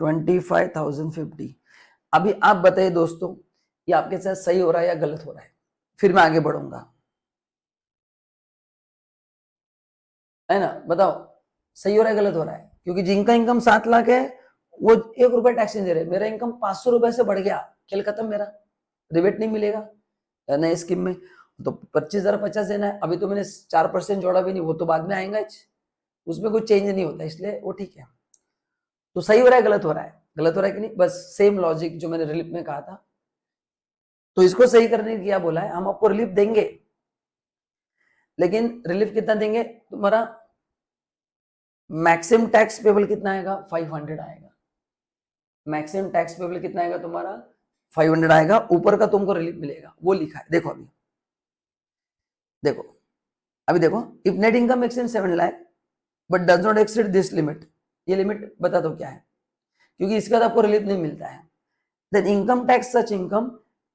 Speaker 1: 25,050। अभी आप बताइए दोस्तों, ये आपके साथ सही हो रहा है या गलत हो रहा है? फिर मैं आगे बढ़ूंगा, है ना। बताओ सही हो रहा है गलत हो रहा है? क्योंकि जिनका इनकम 7 लाख है वो 1 रुपया टैक्स नहीं दे रहे, मेरा इनकम 500 रुपए से बढ़ गया, खेल खत्म मेरा, रिबेट नहीं मिलेगा नए स्कीम में। तो 25,050 देना है, अभी तो मैंने 4% जोड़ा भी नहीं, वो तो बाद में आएगा, उसमें कुछ चेंज नहीं होता, इसलिए वो ठीक है। तो सही हो रहा है गलत हो रहा है? गलत हो रहा है कि नहीं? बस सेम लॉजिक जो मैंने रिलीफ में कहा था। तो इसको सही करने की क्या बोला है, हम आपको रिलीफ देंगे, लेकिन रिलीफ कितना देंगे? तुम्हारा मैक्सिमम टैक्स पेबल कितना आएगा? 500 आएगा। मैक्सिमम टैक्स पेबल कितना आएगा तुम्हारा? 500 आएगा। ऊपर का तुमको रिलीफ मिलेगा, वो लिखा है, देखो अभी देखो, अभी देखो, if net income exceed 7 lakh but does not exceed this limit, ये लिमिट बता दो क्या है, क्योंकि इसके बाद आपको रिलीफ नहीं मिलता है। Then income tax such income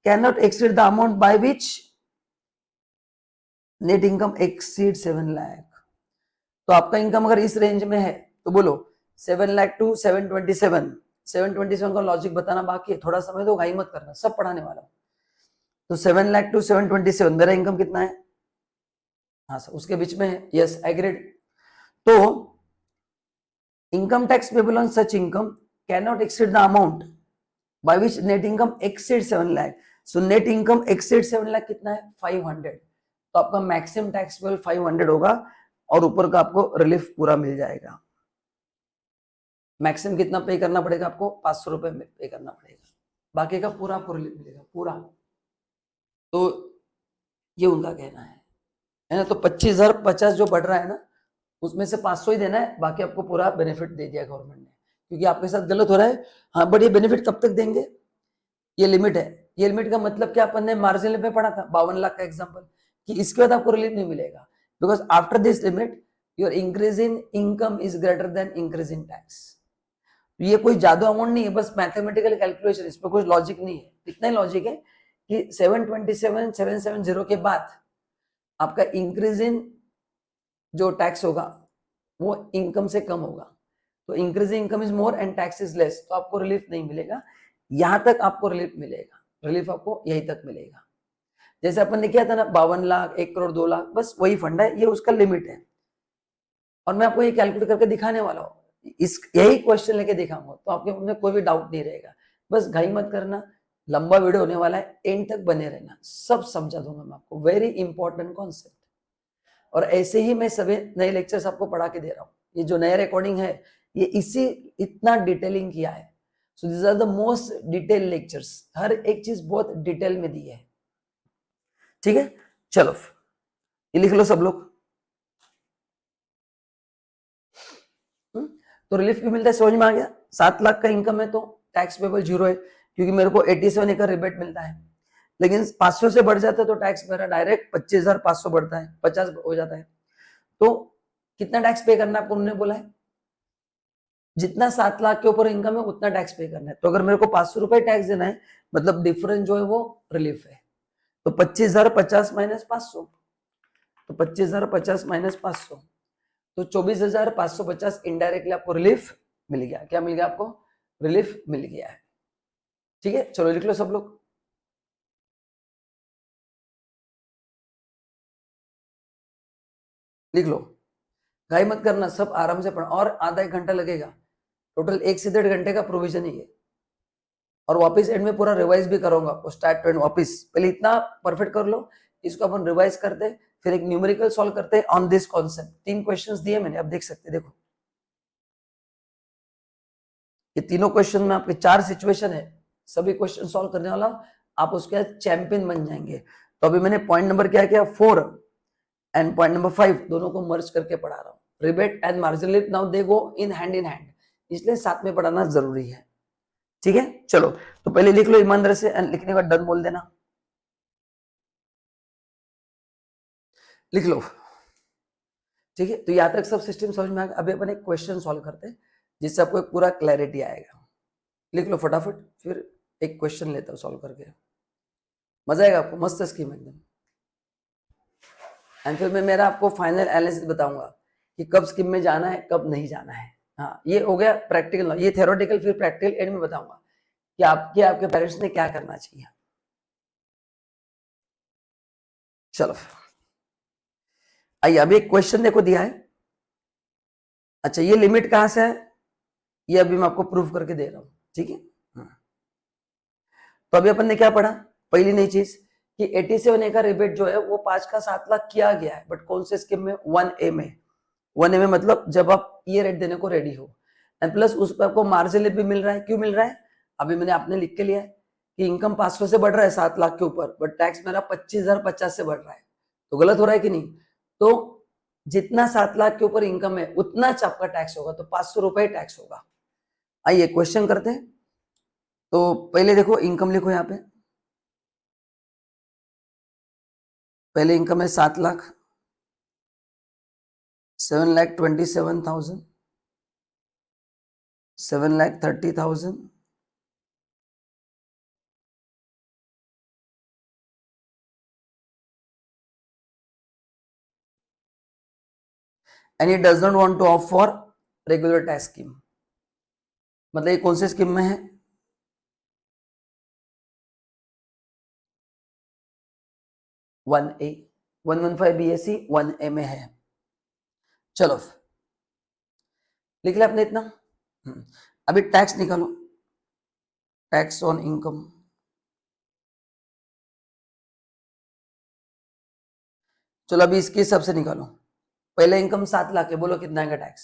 Speaker 1: can not exceed the amount by which net income exceed 7 lakh. तो आपका इनकम अगर इस रेंज में है तो बोलो 7 लाख टू 727, 727 का लॉजिक बताना बाकी है, थोड़ा समय दो, घाई मत करना, सब पढ़ाने वाला। तो 7 लाख टू 727 मेरा इनकम कितना है? हाँ सर, उसके बीच में है, यस एग्रीड। तो income tax payable on such income can not exceed the amount by which net income exceed 7 lakh. So net income exceed 7 lakh कितना है? 500। तो आपका मैक्सिमम टैक्स पेबल 500 होगा और ऊपर का आपको रिलीफ पूरा मिल जाएगा। मैक्सिमम कितना पे करना पड़ेगा आपको? 500 रुपए पे करना पड़ेगा, बाकी का पूरा आपको रिलीफ मिलेगा पूरा। तो ये उनका कहना है ना। तो 25,050 जो बढ़ रहा है ना, उसमें से 500 ही देना है, बाकी आपको पूरा बेनिफिट दे दिया गवर्नमेंट ने, क्योंकि आपके साथ गलत हो रहा है। हाँ, बट ये बेनिफिट कब तक देंगे? ये लिमिट है। ये लिमिट का मतलब क्या, अपन ने मार्जिन में पढ़ा था 52 लाख का एग्जांपल, कि इसके बाद आपको रिलीफ नहीं मिलेगा, because after this limit your increase in income is greater than increase in tax. ये कोई जादू अमाउंट नहीं है, बस मैथमेटिकल कैलकुलेशन, इसमें कुछ लॉजिक नहीं है। इतना ही लॉजिक है कि 727 770 के बाद आपका इंक्रीज इन जो टैक्स होगा वो इनकम से कम होगा। तो increase income is more and tax is less, तो आपको रिलीफ नहीं मिलेगा। यहां तक आपको रिलीफ मिलेगा, रिलीफ आपको यहीं तक मिलेगा। जैसे अपन ने किया था ना 52 लाख, 1 करोड़, 2 लाख, बस वही फंड है, ये उसका लिमिट है। और मैं आपको ये कैलकुलेट करके दिखाने वाला हूँ, इस यही क्वेश्चन लेके दिखाऊंगा, तो आपके मन में कोई भी डाउट नहीं रहेगा। बस घाई मत करना, लंबा वीडियो होने वाला है, एंड तक बने रहना, सब समझा दूंगा मैं आपको, वेरी इंपॉर्टेंट कॉन्सेप्ट। और ऐसे ही मैं सभी नए लेक्चर्स आपको पढ़ा के दे रहा हूँ। ये जो नया रिकॉर्डिंग है ये इसी इतना डिटेलिंग किया है। So this are the most detail lectures, हर एक चीज बहुत डिटेल में दी है। ठीक है, चलो ये लिख लो सब लोग। तो रिलीफ भी मिलता है, समझ में आ गया। 7 लाख का इनकम है तो टैक्स पेबल 0 है, क्योंकि मेरे को 87 का रिबेट मिलता है। लेकिन 500 से बढ़ जाता है तो टैक्स मेरा डायरेक्ट 25,500 बढ़ता है, 50 हो जाता है। तो कितना टैक्स पे करना है आपको उन्होंने बोला है? जितना 7 लाख के ऊपर इनकम है उतना टैक्स पे करना है। तो अगर मेरे को 500 रुपए टैक्स देना है, मतलब डिफरेंस जो है वो रिलीफ है। तो 25,050 माइनस 500, तो 25,050 माइनस 500, तो 24,550 इनडायरेक्टली आपको रिलीफ मिल गया। क्या मिल गया आपको? रिलीफ मिल गया है। ठीक है, चलो लिख लो सब लोग। लिख लो, गाय मत करना, सब आराम से पढ़ो, और आधा 1 घंटा लगेगा, टोटल 1 से 1.5 घंटे का प्रोविजन ही है। और वापस एंड में पूरा रिवाइज भी करूंगा आपको, स्टार्ट टू एंड वापस। पहले इतना परफेक्ट कर लो, इसको अपन रिवाइज करते, फिर एक न्यूमेरिकल सॉल्व करते ऑन दिस कॉन्सेप्ट। 3 क्वेश्चंस दिए मैंने, अब देख सकते, देखो ये तीनों क्वेश्चन में आपके 4 सिचुएशन है, सभी क्वेश्चन सॉल्व करने वाला, आप उसके चैंपियन बन जाएंगे। तो अभी मैंने पॉइंट नंबर क्या किया, 4 एंड पॉइंट नंबर 5 दोनों को मर्ज करके पढ़ा रहा हूँ। Rebate and margin lift now they go in hand, इसलिए साथ में पढ़ाना जरूरी है। ठीक है, चलो तो पहले लिख लो ईमानदारी से, एंड लिखने के बाद डन बोल देना। लिख लो, ठीक है। तो यहां तक सब सिस्टम समझ में आ गया। अभी अपन एक क्वेश्चन सॉल्व करते हैं जिससे आपको एक पूरा क्लैरिटी आएगा। लिख लो फटाफट, फिर एक क्वेश्चन लेता हूं सॉल्व करके, मजा आएगा आपको, मस्त स्कीम एकदम। एंड फिर मैं मेरा आपको फाइनल एनालिसिस बताऊंगा कि कब स्कीम में जाना है, कब नहीं जाना है। हाँ, ये हो गया प्रैक्टिकल, ये थ्योरेटिकल, फिर प्रैक्टिकल एंड में बताऊंगा कि आपके पेरेंट्स ने क्या करना चाहिए। चलो आइए, अभी एक क्वेश्चन देखो दिया है। अच्छा, ये लिमिट कहां से है, ये अभी मैं आपको प्रूव करके दे रहा हूं, ठीक है। तो अभी अपन ने क्या पढ़ा, पहली नई चीज कि 87A का रिबेट जो है वो 5 का 7 लाख किया गया है, बट कौन से स्कीम में, 1A में। 1A में मतलब जब आप ये रेट देने को रेडी हो, एंड प्लस उस पर आपको मार्जिन भी मिल रहा है। क्यों मिल रहा है, अभी मैंने आपने लिख के लिया है कि इनकम 500 से बढ़ रहा है 7 लाख के ऊपर, बट टैक्स मेरा 25,050 से बढ़ रहा है, तो गलत हो रहा है कि नहीं। तो जितना 7 लाख के ऊपर इनकम है उतना आपका टैक्स होगा, तो 500 रुपए टैक्स होगा। आइए क्वेश्चन करते हैं। तो पहले देखो इनकम लिखो यहाँ पे, पहले इनकम है 7 lakh, 7,27,000, 7,30,000, and it does not want to opt for regular tax scheme. मतलब ये कौन से स्कीम में है, 1A, 115 BSc 1A में है। चलो लिख लिया आपने इतना। अभी टैक्स निकालो, टैक्स ऑन इनकम। चलो अभी इसके हिसाब से निकालो। पहले इनकम 7 लाख है, बोलो कितना आएगा टैक्स।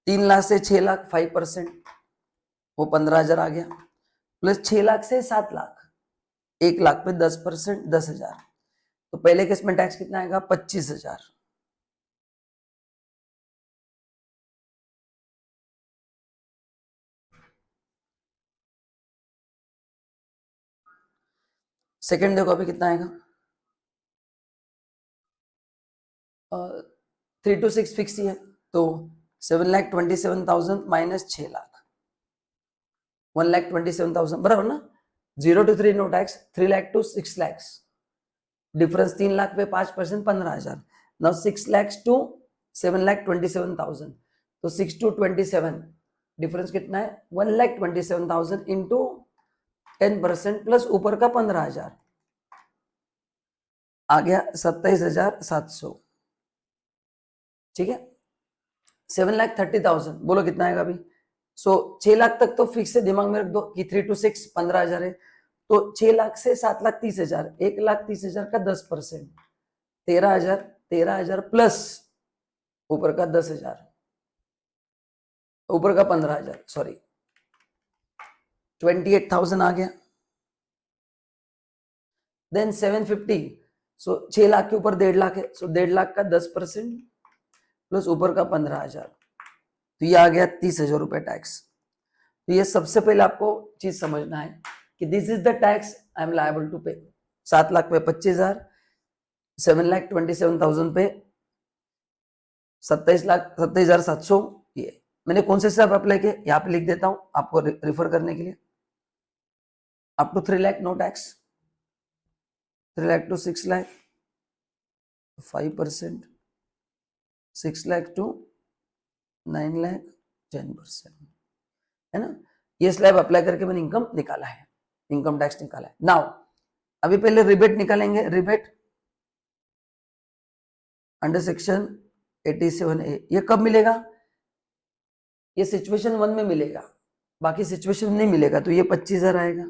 Speaker 1: 3 लाख से 6 लाख 5%, वो 15,000 आ गया, प्लस 6 लाख से 7 लाख, 1 लाख पे 10%, 10,000। तो पहले केस में टैक्स कितना आएगा, 25,000। सेकंड देखो अभी कितना आएगा, 3 to 6 फिक्स ही है, तो 7,27,000 माइनस 6 लाख, 1,27,000 बराबर ना। 0 to 3 no tax, 3 lakh to 6 lakhs, difference 3 lakh पे 5%, 15,000। नाउ 6 लैक्स टू 7,27,000, तो 6 to 27 डिफरेंस कितना है, 1,27,000 इंटू 10% प्लस ऊपर का 15,000, आ गया 27,700, ठीक है। 7,30,000 बोलो कितना आएगा अभी। सो 6 लाख तक तो फिक्स है, दिमाग में रख दो कि 3 to 6 15,000 है, तो 6 लाख से 7,30,000, 1,30,000 का 10%, 13,000, 13,000 प्लस ऊपर का 10,000, ऊपर का 15,000, सॉरी 28,000 आ गया। देन 750, सो 6 लाख के ऊपर 1.5 लाख है, सो 1.5 लाख का 10% प्लस ऊपर का 15,000, तो ये आ गया 30,000 रुपए टैक्स। तो ये सबसे पहले आपको चीज समझना है कि this is the tax I am liable to pay. 7 lakh पे 25,000, 7,27,000 पे 27,27,700। ये मैंने कौन से हिसाब अप्लाई किए, यहाँ पे लिख देता हूं आपको रिफर करने के लिए। Up to 3 lakh no tax, 3 lakh to 6 lakh 5%, 6 lakh to 9 lakh 10%, है ना। ये स्लैब अप्लाई करके मैंने इनकम निकाला है, इनकम टैक्स निकाला है। नाउ अभी पहले रिबेट निकालेंगे। रिबेट अंडर सेक्शन 87A, ये कब मिलेगा, ये सिचुएशन 1 में मिलेगा, बाकी सिचुएशन नहीं मिलेगा, तो ये 25,000 आएगा।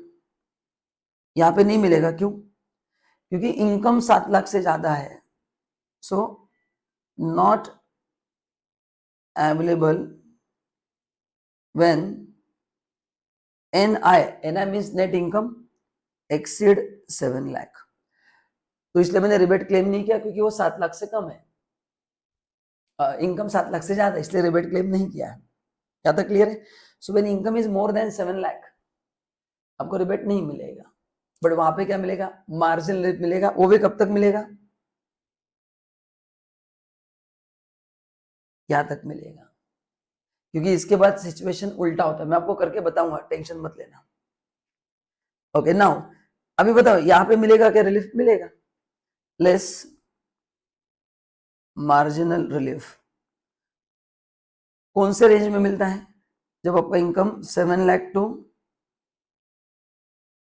Speaker 1: यहाँ पे नहीं मिलेगा, क्यों, क्योंकि इनकम 7 लाख से ज्यादा है, so not available when NI means net income exceed 7 lakh. तो इसलिए मैंने रिबेट क्लेम नहीं किया, क्योंकि वो 7 लाख से कम है, इनकम 7 लाख से ज्यादा, इसलिए रिबेट क्लेम नहीं किया है। क्या तक क्लियर है। So when income is more than 7 lakh आपको रिबेट नहीं मिलेगा, बट वहां पे क्या मिलेगा, मार्जिन रेट मिलेगा। वो भी कब तक मिलेगा, क्या तक मिलेगा, क्योंकि इसके बाद सिचुएशन उल्टा होता है, मैं आपको करके बताऊंगा, टेंशन मत लेना। ओके नाउ अभी बताओ यहां पे मिलेगा क्या, रिलीफ मिलेगा, लेस मार्जिनल रिलीफ कौन से रेंज में मिलता है, जब आपका इनकम 7 लाख टू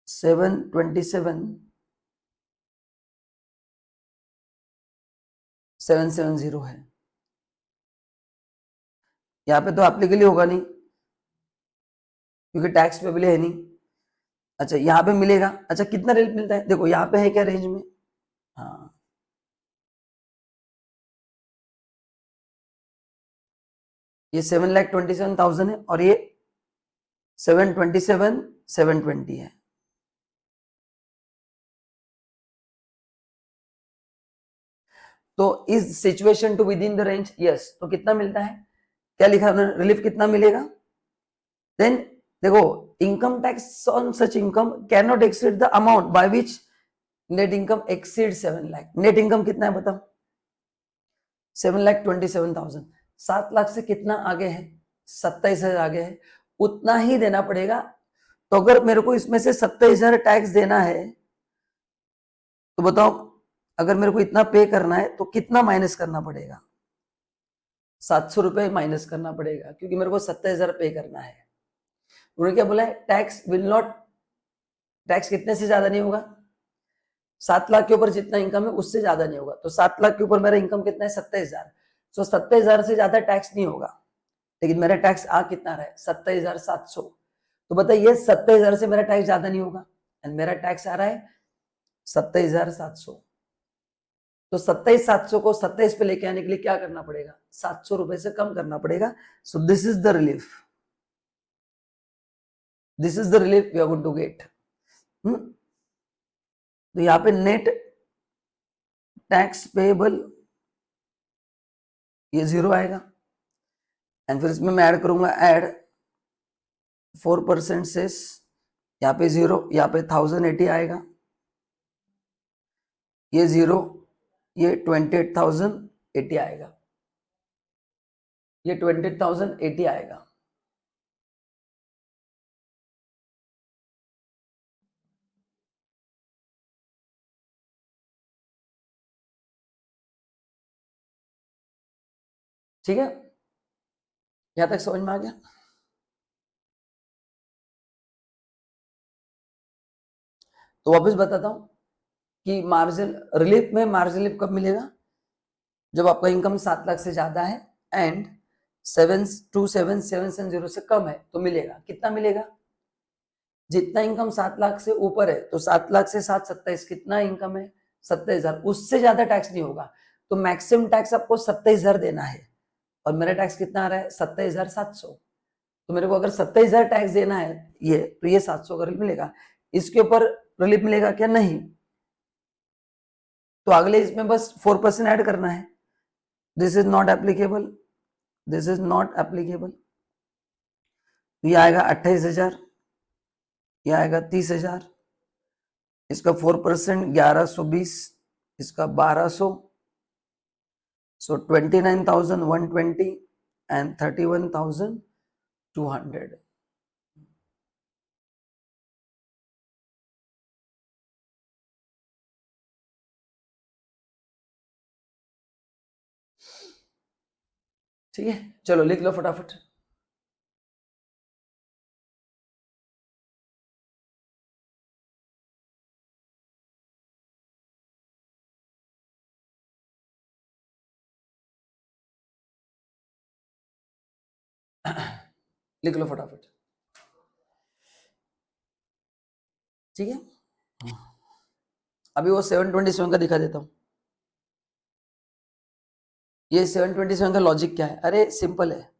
Speaker 1: 727 770 है। यहाँ पे तो एप्लीकेबल होगा नहीं क्योंकि टैक्स पेबल है नहीं। अच्छा यहाँ पे मिलेगा। अच्छा कितना रेट मिलता है देखो यहाँ पे है क्या रेंज में। हाँ ये 7,27,000 है और ये 727,720 है। तो is situation to within the range yes. तो कितना मिलता है क्या लिखा है उन्होंने रिलीफ कितना मिलेगा। देन देखो income tax on such income can not exceed the amount by which net income exceed 7 lakh. Net income कितना है बताओ 7,27,000। 7 लाख से कितना आगे है 27,000 आगे है उतना ही देना पड़ेगा। तो अगर मेरे को इसमें से 27,000 टैक्स देना है तो बताओ अगर मेरे को इतना पे करना है तो कितना माइनस करना पड़ेगा 700 रुपए माइनस करना पड़ेगा क्योंकि मेरे को 27,000 पे करना है। उन्होंने क्या बोला है टैक्स विल नॉट टैक्स कितने से ज्यादा नहीं होगा 7 लाख के ऊपर जितना इनकम है उससे ज्यादा नहीं होगा। तो 7 लाख के ऊपर मेरा इनकम कितना है 27,000। तो 27,000 से ज्यादा टैक्स नहीं होगा लेकिन मेरा टैक्स आ कितना रहा है 27,700। तो बताइए 27,000 से मेरा टैक्स ज्यादा नहीं होगा एंड मेरा टैक्स आ रहा है 27,700। तो 27,700 को 27 पे लेके आने के लिए क्या करना पड़ेगा 700 रुपए से कम करना पड़ेगा। So this is the relief this is the relief we are going to get. तो यहाँ पे नेट टैक्स पेबल ये 0 आएगा एंड फिर इसमें मैं ऐड करूंगा ऐड 4% सेस यहाँ पे 0 यहाँ पे 1080 आएगा ये 0 ये 28,080 आएगा ये 28,080 आएगा। ठीक है यहां तक समझ में आ गया। तो वापस बताता हूं कि मार्जिन रिलीफ में मार्जिन रिलीफ कब मिलेगा जब आपका इनकम 7 लाख से ज्यादा है एंड 7,27,770 से कम है तो मिलेगा। कितना मिलेगा जितना इनकम 7 लाख से ऊपर है तो 7 लाख से 7,27 कितना इनकम है 27,000 उससे ज्यादा टैक्स नहीं होगा। तो मैक्सिमम टैक्स आपको 27,000 देना है और मेरा टैक्स कितना आ रहा है 27,700। तो मेरे को अगर 27,000 टैक्स देना है ये तो ये 700 का रिलीफ मिलेगा। इसके ऊपर रिलीफ मिलेगा क्या नहीं। तो अगले इसमें बस 4% ऐड करना है। This is not applicable this is not applicable. ये आएगा 28,000 ये आएगा 30,000 इसका 4% 1120 इसका 1200 सो 29,120 एंड 31,200। ठीक है चलो लिख लो फटाफट। लिख लो फटाफट। ठीक है अभी वो 727 का दिखा देता हूं। ये 727 का लॉजिक क्या है अरे सिंपल है।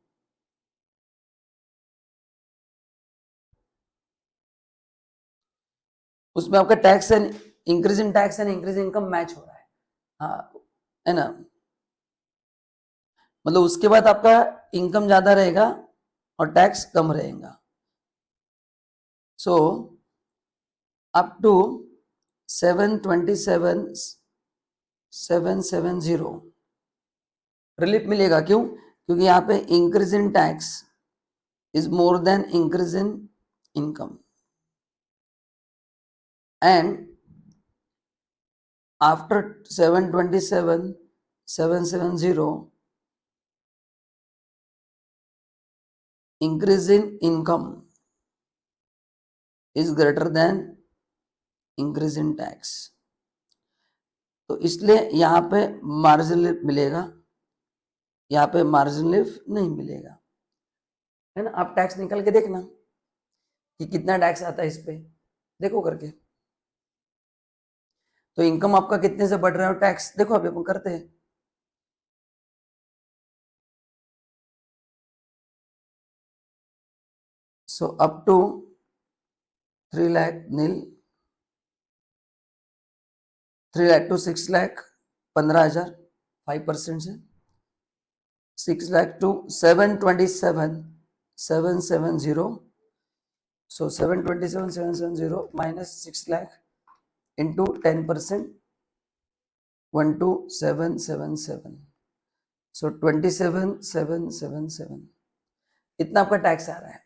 Speaker 1: उसमें आपका tax and increase in tax and increase income match हो रहा है। हाँ है ना मतलब उसके बाद आपका इनकम ज्यादा रहेगा और टैक्स कम रहेगा। सो अप टू 727,770 रिलीफ मिलेगा। क्यों क्योंकि यहाँ पे increase in tax is more than increase in income and after 727,770 increase in income is greater than increase in tax। तो इसलिए यहाँ पे मार्जिन लिफ्ट मिलेगा, यहाँ पे मार्जिन लिफ्ट नहीं मिलेगा, है ना। आप टैक्स निकल के देखना कि कितना टैक्स आता है इस पे, देखो करके। तो इनकम आपका कितने से बढ़ रहा है और टैक्स देखो अभी अपन करते हैं। So up to 3 lakh nil, 3 lakh to 6 lakh 15,000 5% से, 6 lakh to 727,770. So 727,770 minus 6 lakh into 10%, 12,777. So 27,777 इतना आपका टैक्स आ रहा है,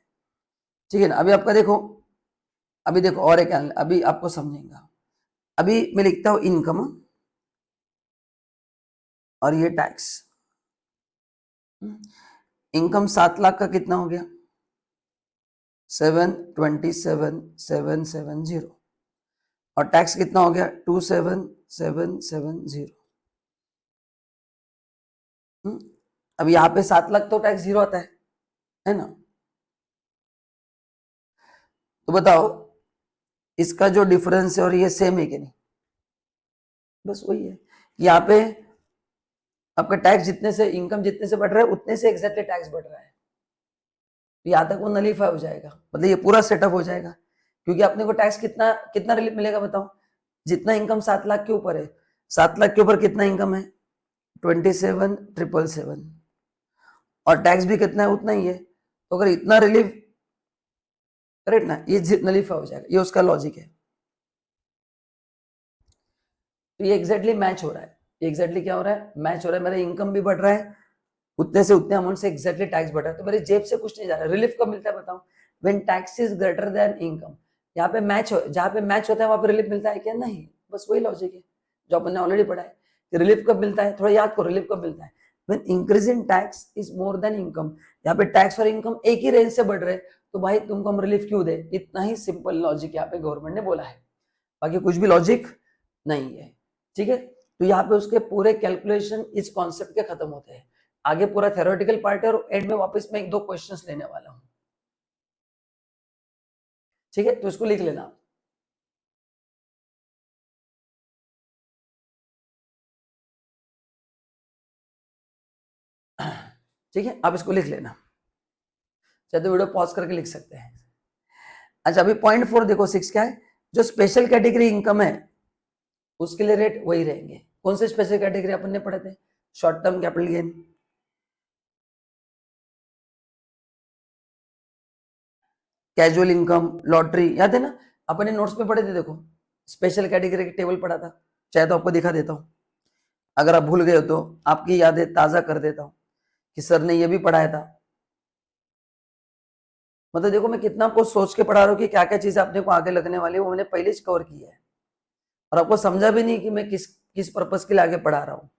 Speaker 1: ठीक है ना। अभी आपका देखो, अभी देखो और एक अभी आपको समझेगा। अभी मैं लिखता हूं इनकम और ये टैक्स। इनकम 7 लाख का कितना हो गया, 727,770 और टैक्स कितना हो गया 27,770। अब यहाँ पे 7 लाख तो टैक्स जीरो आता है ना। तो बताओ इसका जो डिफरेंस है और ये सेम है कि नहीं, बस वही है। यहाँ पे आपका टैक्स जितने से, इनकम जितने से बढ़ रहा है उतने से एग्जैक्टली टैक्स बढ़ रहा है। तो यहाँ तक वो नलीफाई हो जाएगा, मतलब ये पूरा सेटअप हो जाएगा, क्योंकि अपने को टैक्स कितना कितना रिलीफ मिलेगा बताओ। जितना इनकम 7 लाख के ऊपर है, 7 लाख के ऊपर कितना इनकम है 27,777 और टैक्स भी कितना है उतना ही है। तो अगर इतना रिलीफ, करेक्ट ना, ये नलीफाई हो जाएगा, ये उसका लॉजिक है। तो ये एग्जैक्टली मैच हो रहा है, ये एग्जैक्टली क्या हो रहा है, मैच हो रहा है। मेरा इनकम भी बढ़ रहा है, उतने से उतने अमाउंट से एग्जैक्टली टैक्स बढ़ रहा है, तो मेरी जेब से कुछ नहीं जा रहा है। रिलीफ कब मिलता है बताओ, when tax is greater than income. यहाँ पे मैच हो, जहाँ पे मैच होता है वहां पे रिलीफ मिलता है क्या, नहीं, बस वही लॉजिक है जो अपन ने ऑलरेडी पढ़ा है कि रिलीफ कब मिलता है। थोड़ा याद करो रिलीफ कब मिलता है, when increase in tax is more than income. यहाँ पे टैक्स और इनकम एक ही रेंज से बढ़ रहे, तो भाई तुमको हम रिलीफ क्यों दे। इतना ही सिंपल लॉजिक यहाँ पे गवर्नमेंट ने बोला है, बाकी कुछ भी लॉजिक नहीं है, ठीक है। तो यहाँ पे उसके पूरे कैलकुलेशन इस कॉन्सेप्ट के खत्म होते हैं। आगे पूरा थ्योरेटिकल पार्ट है और एंड में वापस मैं 1-2 क्वेश्चंस लेने वाला हूं, ठीक है। तो इसको लिख लेना, ठीक है। आप इसको लिख लेना, चाहे तो वीडियो पॉज करके लिख सकते हैं। अच्छा अभी .4 देखो 6 क्या है, जो स्पेशल कैटेगरी इनकम है उसके लिए रेट वही रहेंगे। कौन से स्पेशल कैटेगरी अपन ने पढ़े थे, short term capital gain, casual income, lottery, याद है ना, अपने नोट्स में पढ़े थे। देखो स्पेशल कैटेगरी की टेबल पढ़ा था, चाहे तो आपको दिखा देता हूं, अगर आप भूल गए हो तो आपकी यादें ताजा कर देता हूं कि सर ने ये भी पढ़ाया था। मतलब देखो मैं कितना आपको सोच के पढ़ा रहा हूँ कि क्या क्या चीजें अपने को आगे लगने वाली है, वो मैंने पहले ही कवर की है और आपको समझा भी नहीं कि मैं किस किस पर्पस के लिए आगे पढ़ा रहा हूँ।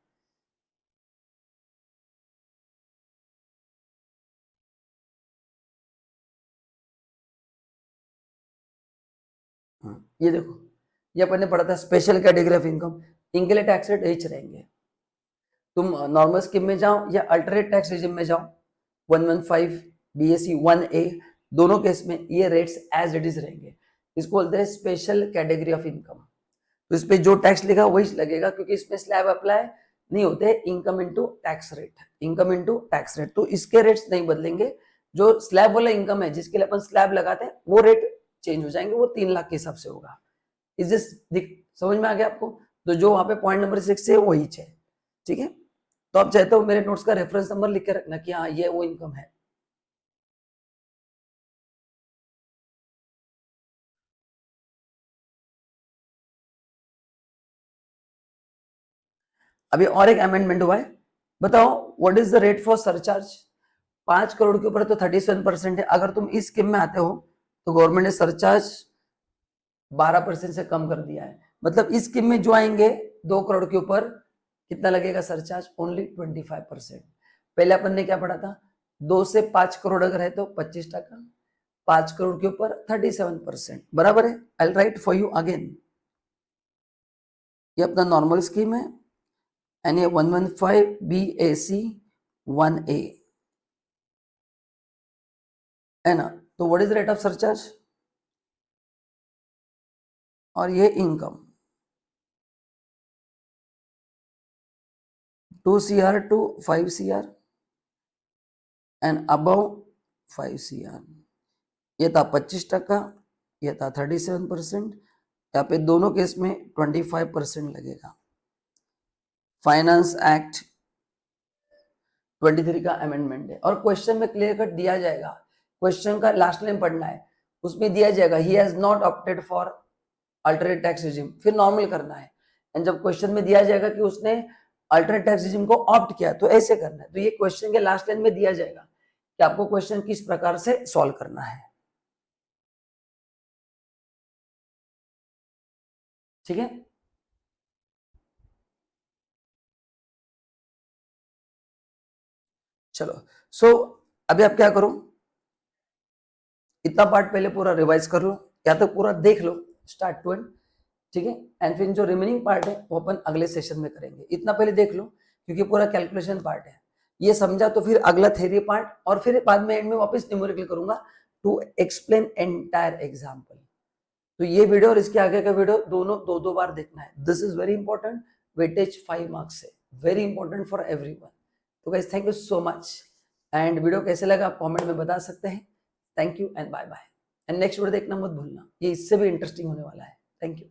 Speaker 1: ये देखो ये अपन ने पढ़ा था स्पेशल कैटेगरी ऑफ इनकम, इनके लिए टैक्स रेट एच रहेंगे। तुम नॉर्मल स्कीम में जाओ या अल्टरनेट टैक्स रिजिम में जाओ, 115 बीएसई 1A, दोनों केस में ये रेट्स एज इट इज रहेंगे। इसको बोलते हैं स्पेशल कैटेगरी ऑफ इनकम। तो इस पे जो टैक्स लिखा वही लगेगा, क्योंकि इसमें स्लैब अप्लाई नहीं होते, income into tax rate, income into tax rate, तो इसके रेट्स नहीं बदलेंगे। जो स्लैब वाला इनकम है जिसके लिए अपन स्लैब लगाते हैं वो रेट चेंज हो जाएंगे, वो 3 लाख के हिसाब से होगा। इज दिस समझ में आ गया आपको। तो जो वहां पे पॉइंट नंबर 6 है वही है, ठीक है। तो आप चाहते हो मेरे नोट्स का रेफरेंस नंबर लिख के रखना कि हाँ ये वो इनकम है। अभी और एक अमेंडमेंट हुआ है, बताओ what is the rate for surcharge. 5 crore के ऊपर तो 37% है, अगर तुम इस स्कीम में आते हो तो गवर्नमेंट ने सरचार्ज 12% से कम कर दिया है। मतलब इस स्कीम में जो आएंगे 2 करोड़ के ऊपर कितना लगेगा सरचार्ज, ओनली 25%। पहले अपन ने क्या पढ़ा था, 2 से 5 करोड़ अगर है तो 25%, 5 करोड़ के ऊपर 37%, बराबर है। आई राइट फॉर यू अगेन। ये अपना नॉर्मल स्कीम है एंड ये 115 BAC 1A है ना। तो what is rate of surcharge, और ये income 2 CR to 5 CR and above 5 CR। ये था 25%, ये था 37%, यहाँ पे दोनों केस में 25% लगेगा। फाइनेंस एक्ट 23 का अमेंडमेंट है, और क्वेश्चन में क्लियर कट दिया जाएगा, क्वेश्चन का लास्ट लाइन पढ़ना है, उसमें दिया जाएगा he has not opted for alternate tax regime, फिर नॉर्मल करना है। एंड जब क्वेश्चन में दिया जाएगा कि उसने अल्टरनेट टैक्स रिजिम को ऑप्ट किया तो ऐसे करना है। तो ये क्वेश्चन के लास्ट लाइन में दिया जाएगा कि आपको क्वेश्चन किस प्रकार से सॉल्व करना है, ठीक है। चलो सो अभी आप क्या करो, इतना पार्ट पहले पूरा रिवाइज कर लो या तो पूरा देख लो स्टार्ट टू एंड, ठीक है। एंड फिर जो रिमेनिंग पार्ट है वो अपन अगले सेशन में करेंगे। इतना पहले देख लो क्योंकि पूरा कैलकुलेशन पार्ट है, ये समझा तो फिर अगला थ्योरी पार्ट, और फिर बाद में एंड में वापस न्यूमेरिकल करूंगा टू एक्सप्लेन एंटायर एग्जाम्पल। तो ये वीडियो और इसके आगे का वीडियो दोनों दो दो बार देखना है। This is very important, weightage 5 marks है, वेरी इंपॉर्टेंट फॉर एवरीवन। तो guys thank you so much, and video कैसे लगा आप कमेंट में बता सकते हैं। Thank you and bye bye, and next video देखना मत भूलना, ये इससे भी इंटरेस्टिंग होने वाला है। Thank you.